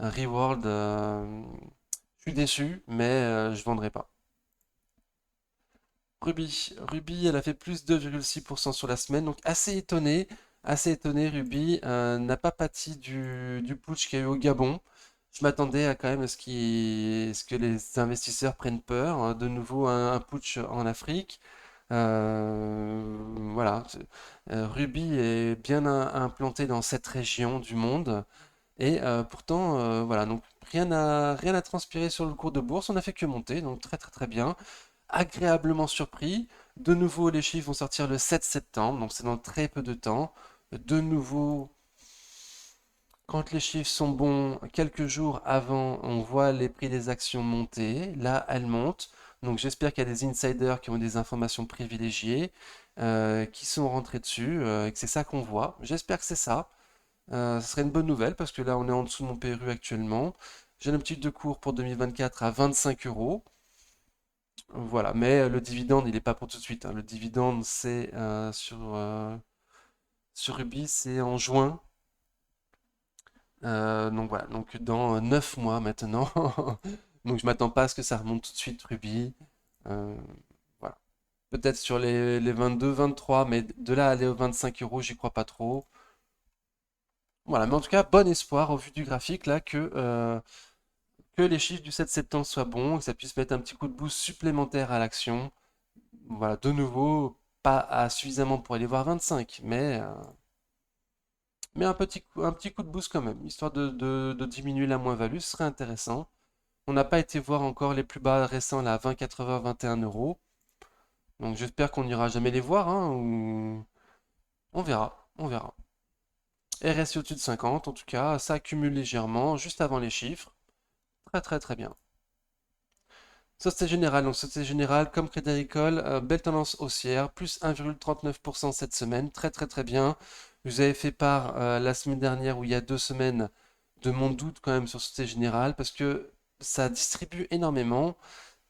Reworld, je suis déçu, mais je vendrai pas. Ruby, elle a fait plus 2,6% sur la semaine, donc assez étonné. assez étonné, Ruby n'a pas pâti du putsch qu'il y a eu au Gabon. Je m'attendais à quand même à ce que les investisseurs prennent peur. De nouveau, un putsch en Afrique. Voilà. Ruby est bien implanté dans cette région du monde. Et pourtant, voilà. Donc, rien n'a transpiré sur le cours de bourse. On n'a fait que monter. Donc, très, très, très bien. Agréablement surpris. De nouveau, les chiffres vont sortir le 7 septembre. Donc, c'est dans très peu de temps. De nouveau, quand les chiffres sont bons, quelques jours avant, on voit les prix des actions monter. Là, elles montent. Donc j'espère qu'il y a des insiders qui ont des informations privilégiées, qui sont rentrés dessus, et que c'est ça qu'on voit. J'espère que c'est ça. Ce serait une bonne nouvelle parce que là, on est en dessous de mon PRU actuellement. J'ai une petite de cours pour 2024 à 25 euros. Voilà, mais le dividende, il n'est pas pour tout de suite, hein. Le dividende, c'est sur Ruby, c'est en juin. Donc voilà, donc dans 9 mois maintenant. Donc je m'attends pas à ce que ça remonte tout de suite, Ruby. Euh, voilà. Peut-être sur les 22, 23, mais de là à aller aux 25 euros, j'y crois pas trop. Voilà, mais en tout cas, bon espoir au vu du graphique là que les chiffres du 7 septembre soient bons, que ça puisse mettre un petit coup de boost supplémentaire à l'action. Voilà, de nouveau, pas suffisamment pour aller voir 25, mais un petit coup de boost quand même, histoire de diminuer la moins-value, ce serait intéressant. On n'a pas été voir encore les plus bas récents, là, 20, 80, 21 euros. Donc j'espère qu'on n'ira jamais les voir, hein, ou... On verra, on verra. RSI au-dessus de 50, en tout cas, ça accumule légèrement, juste avant les chiffres. Très très très bien. Société Générale, donc Société Générale, comme Crédit Agricole, belle tendance haussière, plus 1,39% cette semaine, très très très bien. Vous avez fait part la semaine dernière ou il y a 2 semaines de mon doute quand même sur Société Générale parce que ça distribue énormément.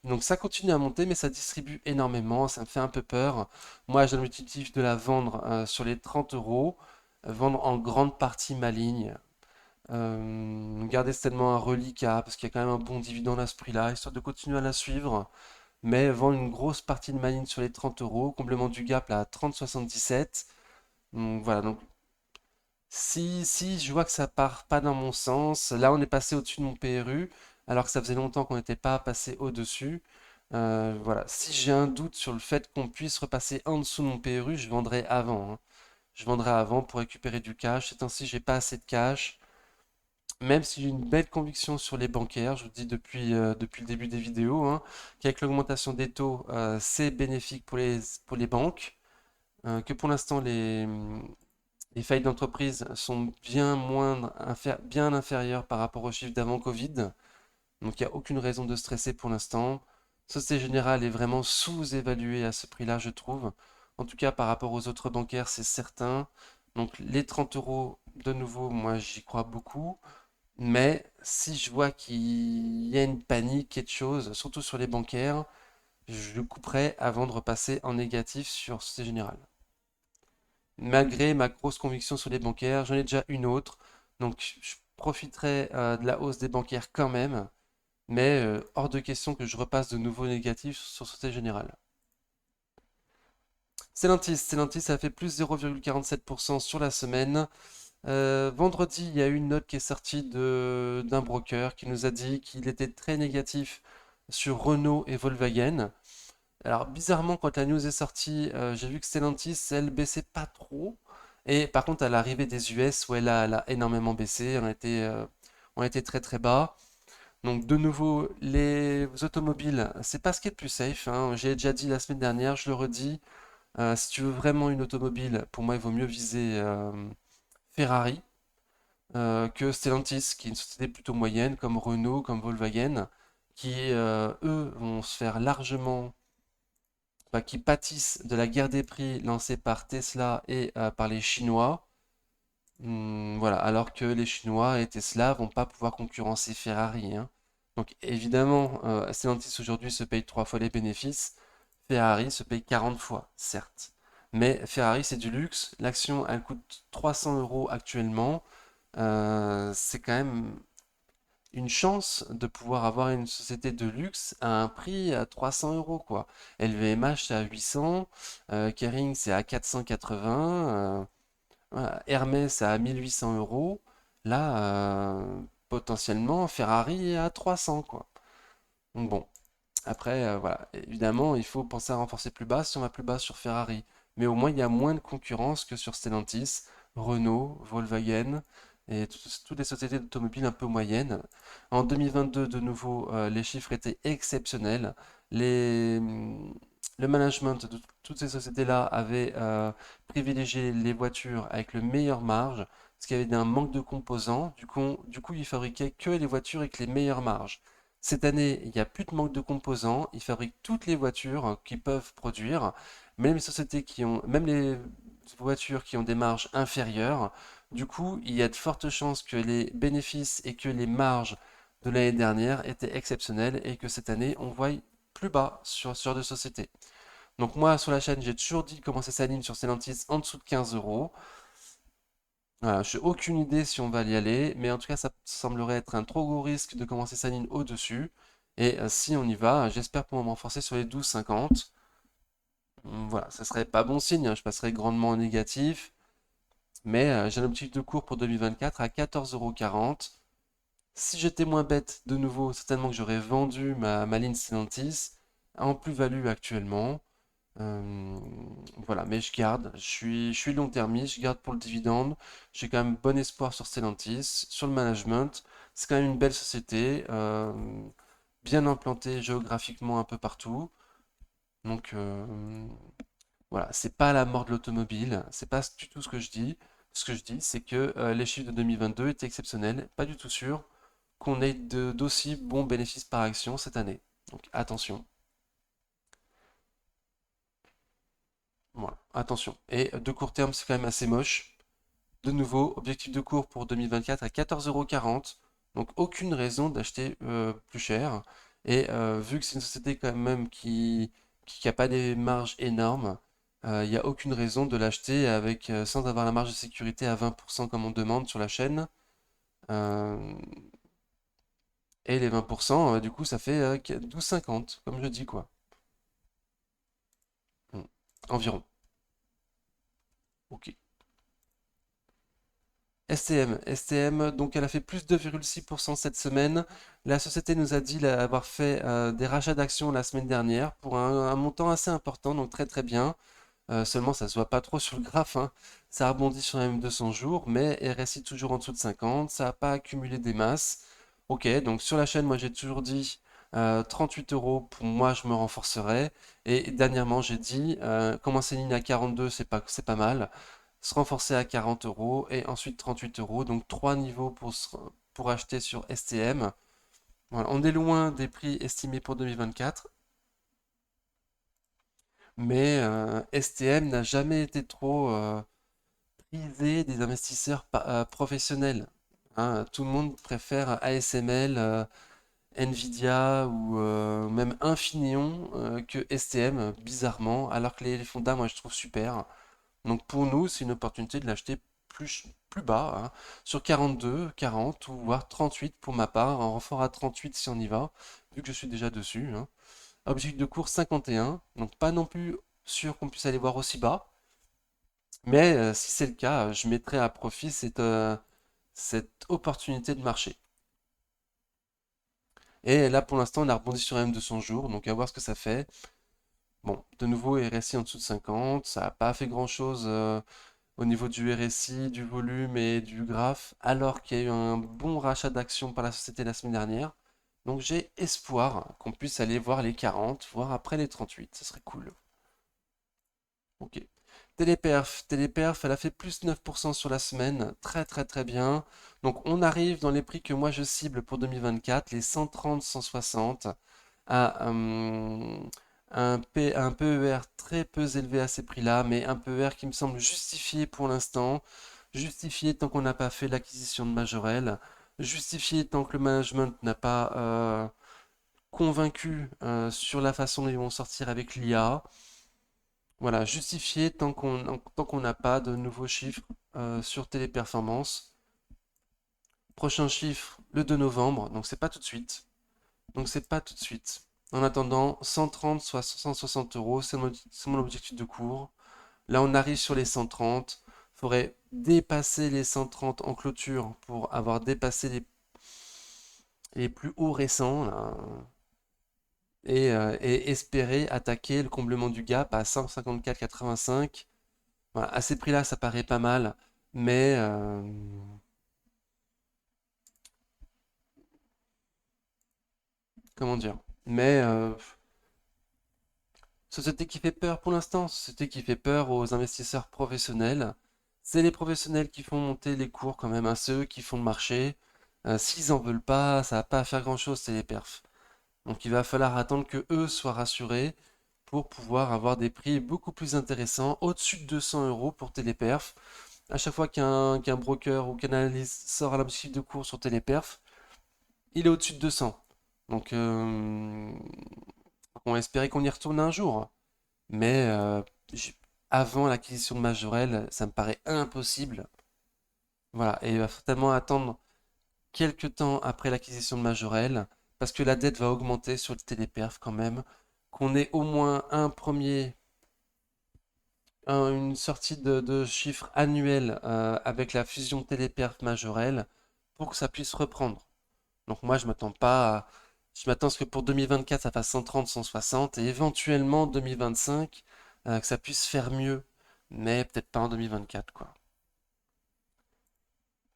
Donc ça continue à monter, mais ça distribue énormément, ça me fait un peu peur. Moi, j'ai l'objectif de la vendre sur les 30 euros, vendre en grande partie ma ligne. Garder certainement un reliquat, parce qu'il y a quand même un bon dividende à ce prix-là, histoire de continuer à la suivre. Mais vendre une grosse partie de ma ligne sur les 30 euros, complément du gap là à 30,77. Donc voilà, donc si je vois que ça part pas dans mon sens, là on est passé au-dessus de mon PRU, alors que ça faisait longtemps qu'on n'était pas passé au-dessus. Voilà, si j'ai un doute sur le fait qu'on puisse repasser en dessous de mon PRU, je vendrai avant, hein. Je vendrai avant pour récupérer du cash. Ces temps-ci, j'ai pas assez de cash. Même si j'ai une belle conviction sur les bancaires, je vous dis depuis le début des vidéos, hein, qu'avec l'augmentation des taux, c'est bénéfique pour les banques, que pour l'instant les faillites d'entreprise sont bien moindres, bien inférieures par rapport aux chiffres d'avant Covid. Donc il n'y a aucune raison de stresser pour l'instant. Société Générale est vraiment sous-évaluée à ce prix-là, je trouve. En tout cas, par rapport aux autres bancaires, c'est certain. Donc les 30 euros, de nouveau, moi j'y crois beaucoup. Mais si je vois qu'il y a une panique, quelque chose, surtout sur les bancaires, je couperai avant de repasser en négatif sur Société Générale. Malgré ma grosse conviction sur les bancaires, j'en ai déjà une autre. Donc je profiterai de la hausse des bancaires quand même, mais hors de question que je repasse de nouveau négatif sur Société Générale. Stellantis, ça fait plus 0,47% sur la semaine. Vendredi, il y a eu une note qui est sortie d'un broker qui nous a dit qu'il était très négatif sur Renault et Volkswagen. Alors bizarrement, quand la news est sortie, j'ai vu que Stellantis, elle baissait pas trop. Et par contre, à l'arrivée des US, où elle a énormément baissé, on a été très très bas. Donc de nouveau, les automobiles, c'est pas ce qui est le plus safe, hein. J'ai déjà dit la semaine dernière, je le redis. Si tu veux vraiment une automobile, pour moi, il vaut mieux viser Ferrari que Stellantis, qui est une société plutôt moyenne, comme Renault, comme Volkswagen, qui eux vont se faire largement, enfin, qui pâtissent de la guerre des prix lancée par Tesla et par les Chinois. Voilà, alors que les Chinois et Tesla vont pas pouvoir concurrencer Ferrari, hein. Donc évidemment, Stellantis aujourd'hui se paye 3 fois les bénéfices, Ferrari se paye 40 fois, certes. Mais Ferrari c'est du luxe, l'action elle coûte 300 euros actuellement. C'est quand même une chance de pouvoir avoir une société de luxe à un prix à 300 euros, quoi. LVMH c'est à 800, Kering c'est à 480. Voilà, Hermès à 1800 euros. Là, potentiellement, Ferrari à 300, quoi. Donc bon, après, voilà, évidemment, il faut penser à renforcer plus bas si on va plus bas sur Ferrari. Mais au moins, il y a moins de concurrence que sur Stellantis, Renault, Volkswagen et toutes les sociétés d'automobiles un peu moyennes. En 2022, de nouveau, les chiffres étaient exceptionnels. Le management de toutes ces sociétés-là avait privilégié les voitures avec le meilleur marge, parce qu'il y avait un manque de composants. Du coup, ils fabriquaient que les voitures avec les meilleures marges. Cette année, il n'y a plus de manque de composants. Ils fabriquent toutes les voitures qu'ils peuvent produire. Même les voitures qui ont des marges inférieures. Du coup, il y a de fortes chances que les bénéfices et que les marges de l'année dernière étaient exceptionnels et que cette année, on voit plus bas sur des sociétés. Donc moi, sur la chaîne, j'ai toujours dit comment ça s'aligne sur Stellantis en dessous de 15 euros. Voilà, je n'ai aucune idée si on va y aller, mais en tout cas, ça semblerait être un trop gros risque de commencer sa ligne au-dessus. Et si on y va, j'espère pouvoir me renforcer sur les 12,50. Voilà, ça serait pas bon signe, hein, je passerais grandement en négatif, mais j'ai un objectif de cours pour 2024 à 14,40 €. Si j'étais moins bête, de nouveau, certainement que j'aurais vendu ma ligne Stellantis en plus-value actuellement. Euh, voilà, mais je garde, je suis long-termiste, je garde pour le dividende. J'ai quand même bon espoir sur Stellantis, sur le management. C'est quand même une belle société, bien implantée géographiquement un peu partout. Donc voilà, c'est pas la mort de l'automobile, c'est pas du tout ce que je dis. Ce que je dis, c'est que les chiffres de 2022 étaient exceptionnels, pas du tout sûr qu'on ait d'aussi bons bénéfices par action cette année. Donc attention. Voilà, attention. Et de court terme, c'est quand même assez moche. De nouveau, objectif de cours pour 2024 à 14,40 €. Donc aucune raison d'acheter plus cher. Et vu que c'est une société quand même qui a pas des marges énormes, il n'y a aucune raison de l'acheter avec sans avoir la marge de sécurité à 20% comme on demande sur la chaîne. Euh, et les 20%, du coup, ça fait 12,50, comme je dis, quoi. Hmm. Environ. Ok. STM, donc elle a fait plus de 2,6% cette semaine. La société nous a dit avoir fait des rachats d'actions la semaine dernière pour un montant assez important, donc très très bien. Seulement, ça se voit pas trop sur le graphe, hein. Ça a rebondi sur la même 200 jours, mais RSI toujours en dessous de 50. Ça n'a pas accumulé des masses. Ok, donc sur la chaîne, moi j'ai toujours dit 38 euros, pour moi je me renforcerai. Et dernièrement, j'ai dit commencer une ligne à 42, c'est pas mal. Se renforcer à 40 euros et ensuite 38 euros. Donc trois niveaux pour acheter sur STM. Voilà, on est loin des prix estimés pour 2024, mais STM n'a jamais été trop prisé des investisseurs professionnels. Hein. Tout le monde préfère ASML, Nvidia ou même Infineon que STM, bizarrement, alors que les fonds moi je trouve super. Donc pour nous, c'est une opportunité de l'acheter plus bas, hein, sur 42, 40 ou voire 38 pour ma part, un renfort à 38 si on y va, vu que je suis déjà dessus. Hein. Objectif de cours 51, donc pas non plus sûr qu'on puisse aller voir aussi bas, mais si c'est le cas, je mettrai à profit cette opportunité de marché. Et là pour l'instant, on a rebondi sur M200 jours, donc à voir ce que ça fait. Bon, de nouveau, RSI en dessous de 50, ça n'a pas fait grand-chose au niveau du RSI, du volume et du graphe, alors qu'il y a eu un bon rachat d'actions par la société la semaine dernière. Donc j'ai espoir qu'on puisse aller voir les 40, voire après les 38, ce serait cool. Ok. Téléperf, elle a fait plus 9% sur la semaine, très très très bien. Donc on arrive dans les prix que moi je cible pour 2024, les 130, 160, à un PER très peu élevé à ces prix-là, mais un PER qui me semble justifié pour l'instant, justifié tant qu'on n'a pas fait l'acquisition de Majorel, justifié tant que le management n'a pas convaincu sur la façon dont ils vont sortir avec l'IA. Voilà, justifié tant qu'on n'a pas de nouveaux chiffres sur Téléperformance. Prochain chiffre, le 2 novembre, donc c'est pas tout de suite. Donc c'est pas tout de suite. En attendant, 130 soit 160 euros, c'est mon objectif de cours. Là, on arrive sur les 130. faudrait dépasser les 130 en clôture pour avoir dépassé les plus hauts récents là, et espérer attaquer le comblement du gap à 154,85. Voilà, à ces prix-là, ça paraît pas mal, mais comment dire? Mais société qui fait peur pour l'instant, société qui fait peur aux investisseurs professionnels. C'est les professionnels qui font monter les cours quand même, à ceux qui font le marché. S'ils en veulent pas, ça va pas faire grand-chose, c'est les perfs. Donc il va falloir attendre que eux soient rassurés pour pouvoir avoir des prix beaucoup plus intéressants, au-dessus de 200 euros pour Téléperf. À chaque fois qu'un broker ou qu'un analyste sort un objectif de cours sur Téléperf, il est au-dessus de 200. Donc on va espérer qu'on y retourne un jour. Mais avant l'acquisition de Majorel, ça me paraît impossible. Voilà, et il va certainement attendre quelques temps après l'acquisition de Majorel, parce que la dette va augmenter sur le téléperf quand même, qu'on ait au moins un premier, une sortie de chiffres annuels avec la fusion téléperf Majorel pour que ça puisse reprendre. Donc moi, je m'attends pas je m'attends à ce que pour 2024, ça fasse 130, 160 et éventuellement 2025, que ça puisse faire mieux, mais peut-être pas en 2024, quoi.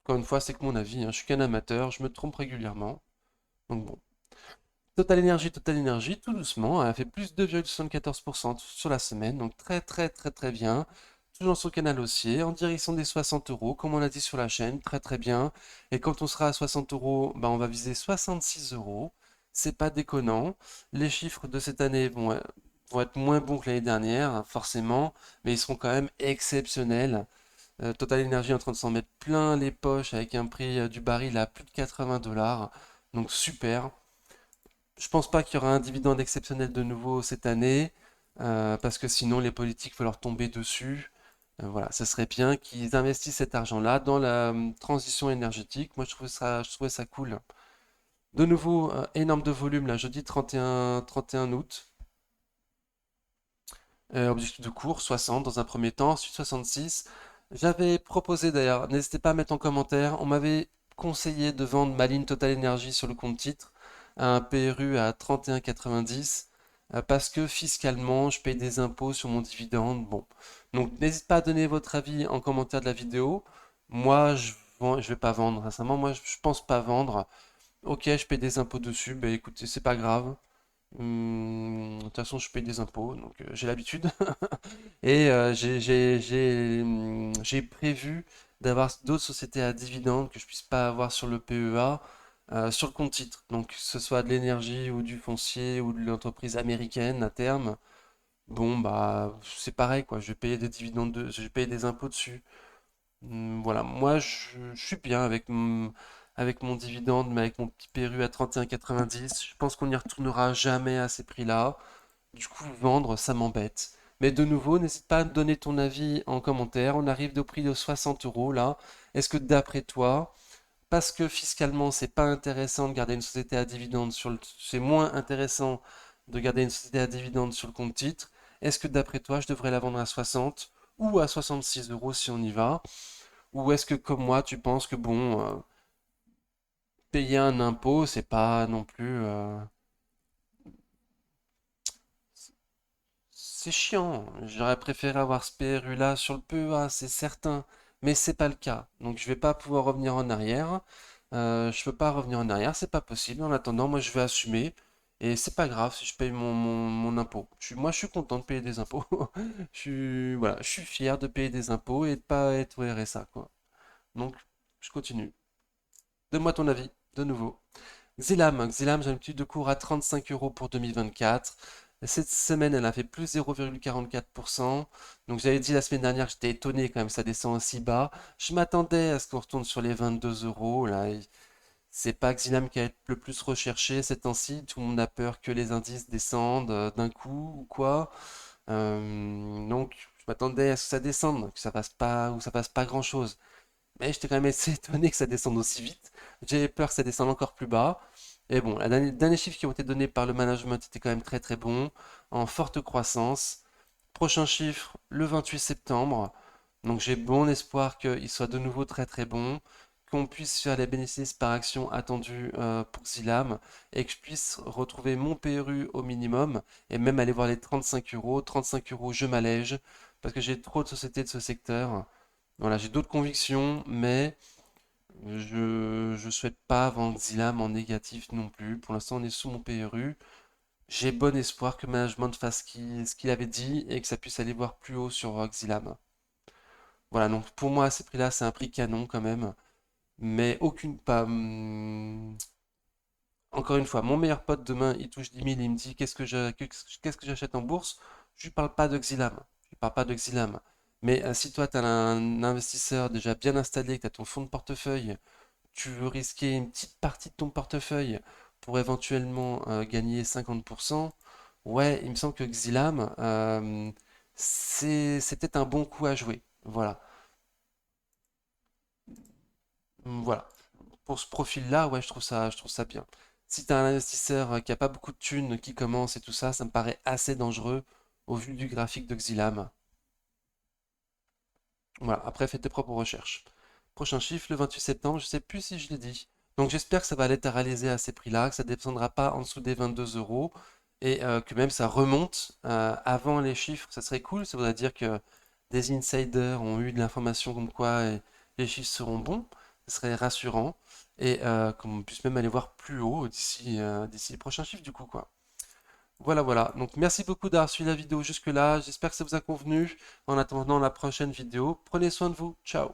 Encore une fois, c'est que mon avis, hein, je suis qu'un amateur, je me trompe régulièrement. Donc bon. Total Energy, tout doucement, a fait plus de 2,74% sur la semaine, donc très très très très bien. Toujours dans son canal haussier, en direction des 60 euros, comme on l'a dit sur la chaîne, très très bien. Et quand on sera à 60 euros, bah, on va viser 66 euros. C'est pas déconnant. Les chiffres de cette année vont être moins bons que l'année dernière, hein, forcément, mais ils seront quand même exceptionnels. Total Energy est en train de s'en mettre plein les poches avec un prix du baril à plus de 80 dollars. Donc super. Je pense pas qu'il y aura un dividende exceptionnel de nouveau cette année, parce que sinon les politiques vont leur tomber dessus. Voilà, ça serait bien qu'ils investissent cet argent-là dans la transition énergétique. Moi, je trouvais ça cool. De nouveau, énorme de volume, là, jeudi 31 août. Objectif de cours, 60 dans un premier temps, ensuite 66. J'avais proposé d'ailleurs, n'hésitez pas à mettre en commentaire, on m'avait conseillé de vendre ma ligne Total Energy sur le compte titre à un PRU à 31,90 parce que fiscalement je paye des impôts sur mon dividende. Bon, donc n'hésitez pas à donner votre avis en commentaire de la vidéo. Moi je vais pas vendre, sincèrement, moi je pense pas vendre. Ok, je paye des impôts dessus, bah écoutez, c'est pas grave. De toute façon, je paye des impôts, donc j'ai l'habitude. Et j'ai prévu d'avoir d'autres sociétés à dividendes que je puisse pas avoir sur le PEA, sur le compte titre. Donc, que ce soit de l'énergie ou du foncier ou de l'entreprise américaine à terme. Bon, bah, c'est pareil, quoi. Je vais payer des dividendes, je vais payer des impôts dessus. Voilà, moi, je suis bien avec mon dividende, mais avec mon petit PRU à 31,90. Je pense qu'on n'y retournera jamais à ces prix-là. Du coup, vendre, ça m'embête. Mais de nouveau, n'hésite pas à me donner ton avis en commentaire. On arrive au prix de 60 euros là. Est-ce que d'après toi, parce que fiscalement, c'est pas intéressant de garder une société à dividende c'est moins intéressant de garder une société à dividende sur le compte titre, est-ce que d'après toi, je devrais la vendre à 60 ou à 66 euros si on y va? Ou est-ce que comme moi, tu penses que bon, payer un impôt, c'est pas non plus, c'est chiant. J'aurais préféré avoir ce PRU-là sur le PEA, c'est certain. Mais c'est pas le cas. Donc je vais pas pouvoir revenir en arrière. Je peux pas revenir en arrière, c'est pas possible. En attendant, moi je vais assumer. Et c'est pas grave si je paye mon impôt. Moi je suis content de payer des impôts. Voilà, je suis fier de payer des impôts et de pas être au RSA, quoi. Donc je continue. Donne-moi ton avis, de nouveau. Xilam, j'ai une petite de cours à 35 euros pour 2024. Cette semaine, elle a fait plus 0,44%. Donc j'avais dit la semaine dernière que j'étais étonné quand même, ça descend aussi bas. Je m'attendais à ce qu'on retourne sur les 22 euros. Là, c'est pas Xilam qui a été le plus recherché ces temps-ci. Tout le monde a peur que les indices descendent d'un coup ou quoi. Donc je m'attendais à ce que ça descende, que ça passe pas ou ça passe pas grand-chose. Mais j'étais quand même assez étonné que ça descende aussi vite. J'avais peur que ça descende encore plus bas. Et bon, les derniers chiffres qui ont été donnés par le management étaient quand même très très bons, en forte croissance. Prochain chiffre, le 28 septembre. Donc j'ai bon espoir qu'il soit de nouveau très très bon, qu'on puisse faire les bénéfices par action attendus pour Zilam et que je puisse retrouver mon PRU au minimum et même aller voir les 35 euros. 35 euros, je m'allège parce que j'ai trop de sociétés de ce secteur. Voilà, j'ai d'autres convictions, mais je souhaite pas vendre Zilam en négatif non plus. Pour l'instant, on est sous mon PRU. J'ai bon espoir que le management fasse ce qu'il avait dit et que ça puisse aller voir plus haut sur Xilam. Voilà, donc pour moi, à ces prix-là, c'est un prix canon quand même. Mais aucune. Pas, encore une fois, mon meilleur pote demain, il touche 10 000, il me dit qu'est-ce que j'achète en bourse? Je lui parle pas de Xilam. Je lui parle pas de Xilam. Mais si toi, tu as un investisseur déjà bien installé, que tu as ton fonds de portefeuille, tu veux risquer une petite partie de ton portefeuille pour éventuellement gagner 50%, ouais, il me semble que Xilam, c'est peut-être un bon coup à jouer. Voilà. Voilà. Pour ce profil-là, ouais, je trouve ça bien. Si tu as un investisseur qui a pas beaucoup de thunes, qui commence et tout ça, ça me paraît assez dangereux au vu du graphique de Xilam. Voilà, après fais tes propres recherches. Prochain chiffre, le 28 septembre, je sais plus si je l'ai dit. Donc j'espère que ça va latéraliser à ces prix-là, que ça ne descendra pas en dessous des 22 euros et que même ça remonte avant les chiffres, ça serait cool. Ça voudrait dire que des insiders ont eu de l'information comme quoi les chiffres seront bons. Ce serait rassurant et qu'on puisse même aller voir plus haut d'ici les prochains chiffres du coup quoi. Voilà, voilà. Donc merci beaucoup d'avoir suivi la vidéo jusque-là. J'espère que ça vous a convenu. En attendant la prochaine vidéo, prenez soin de vous. Ciao.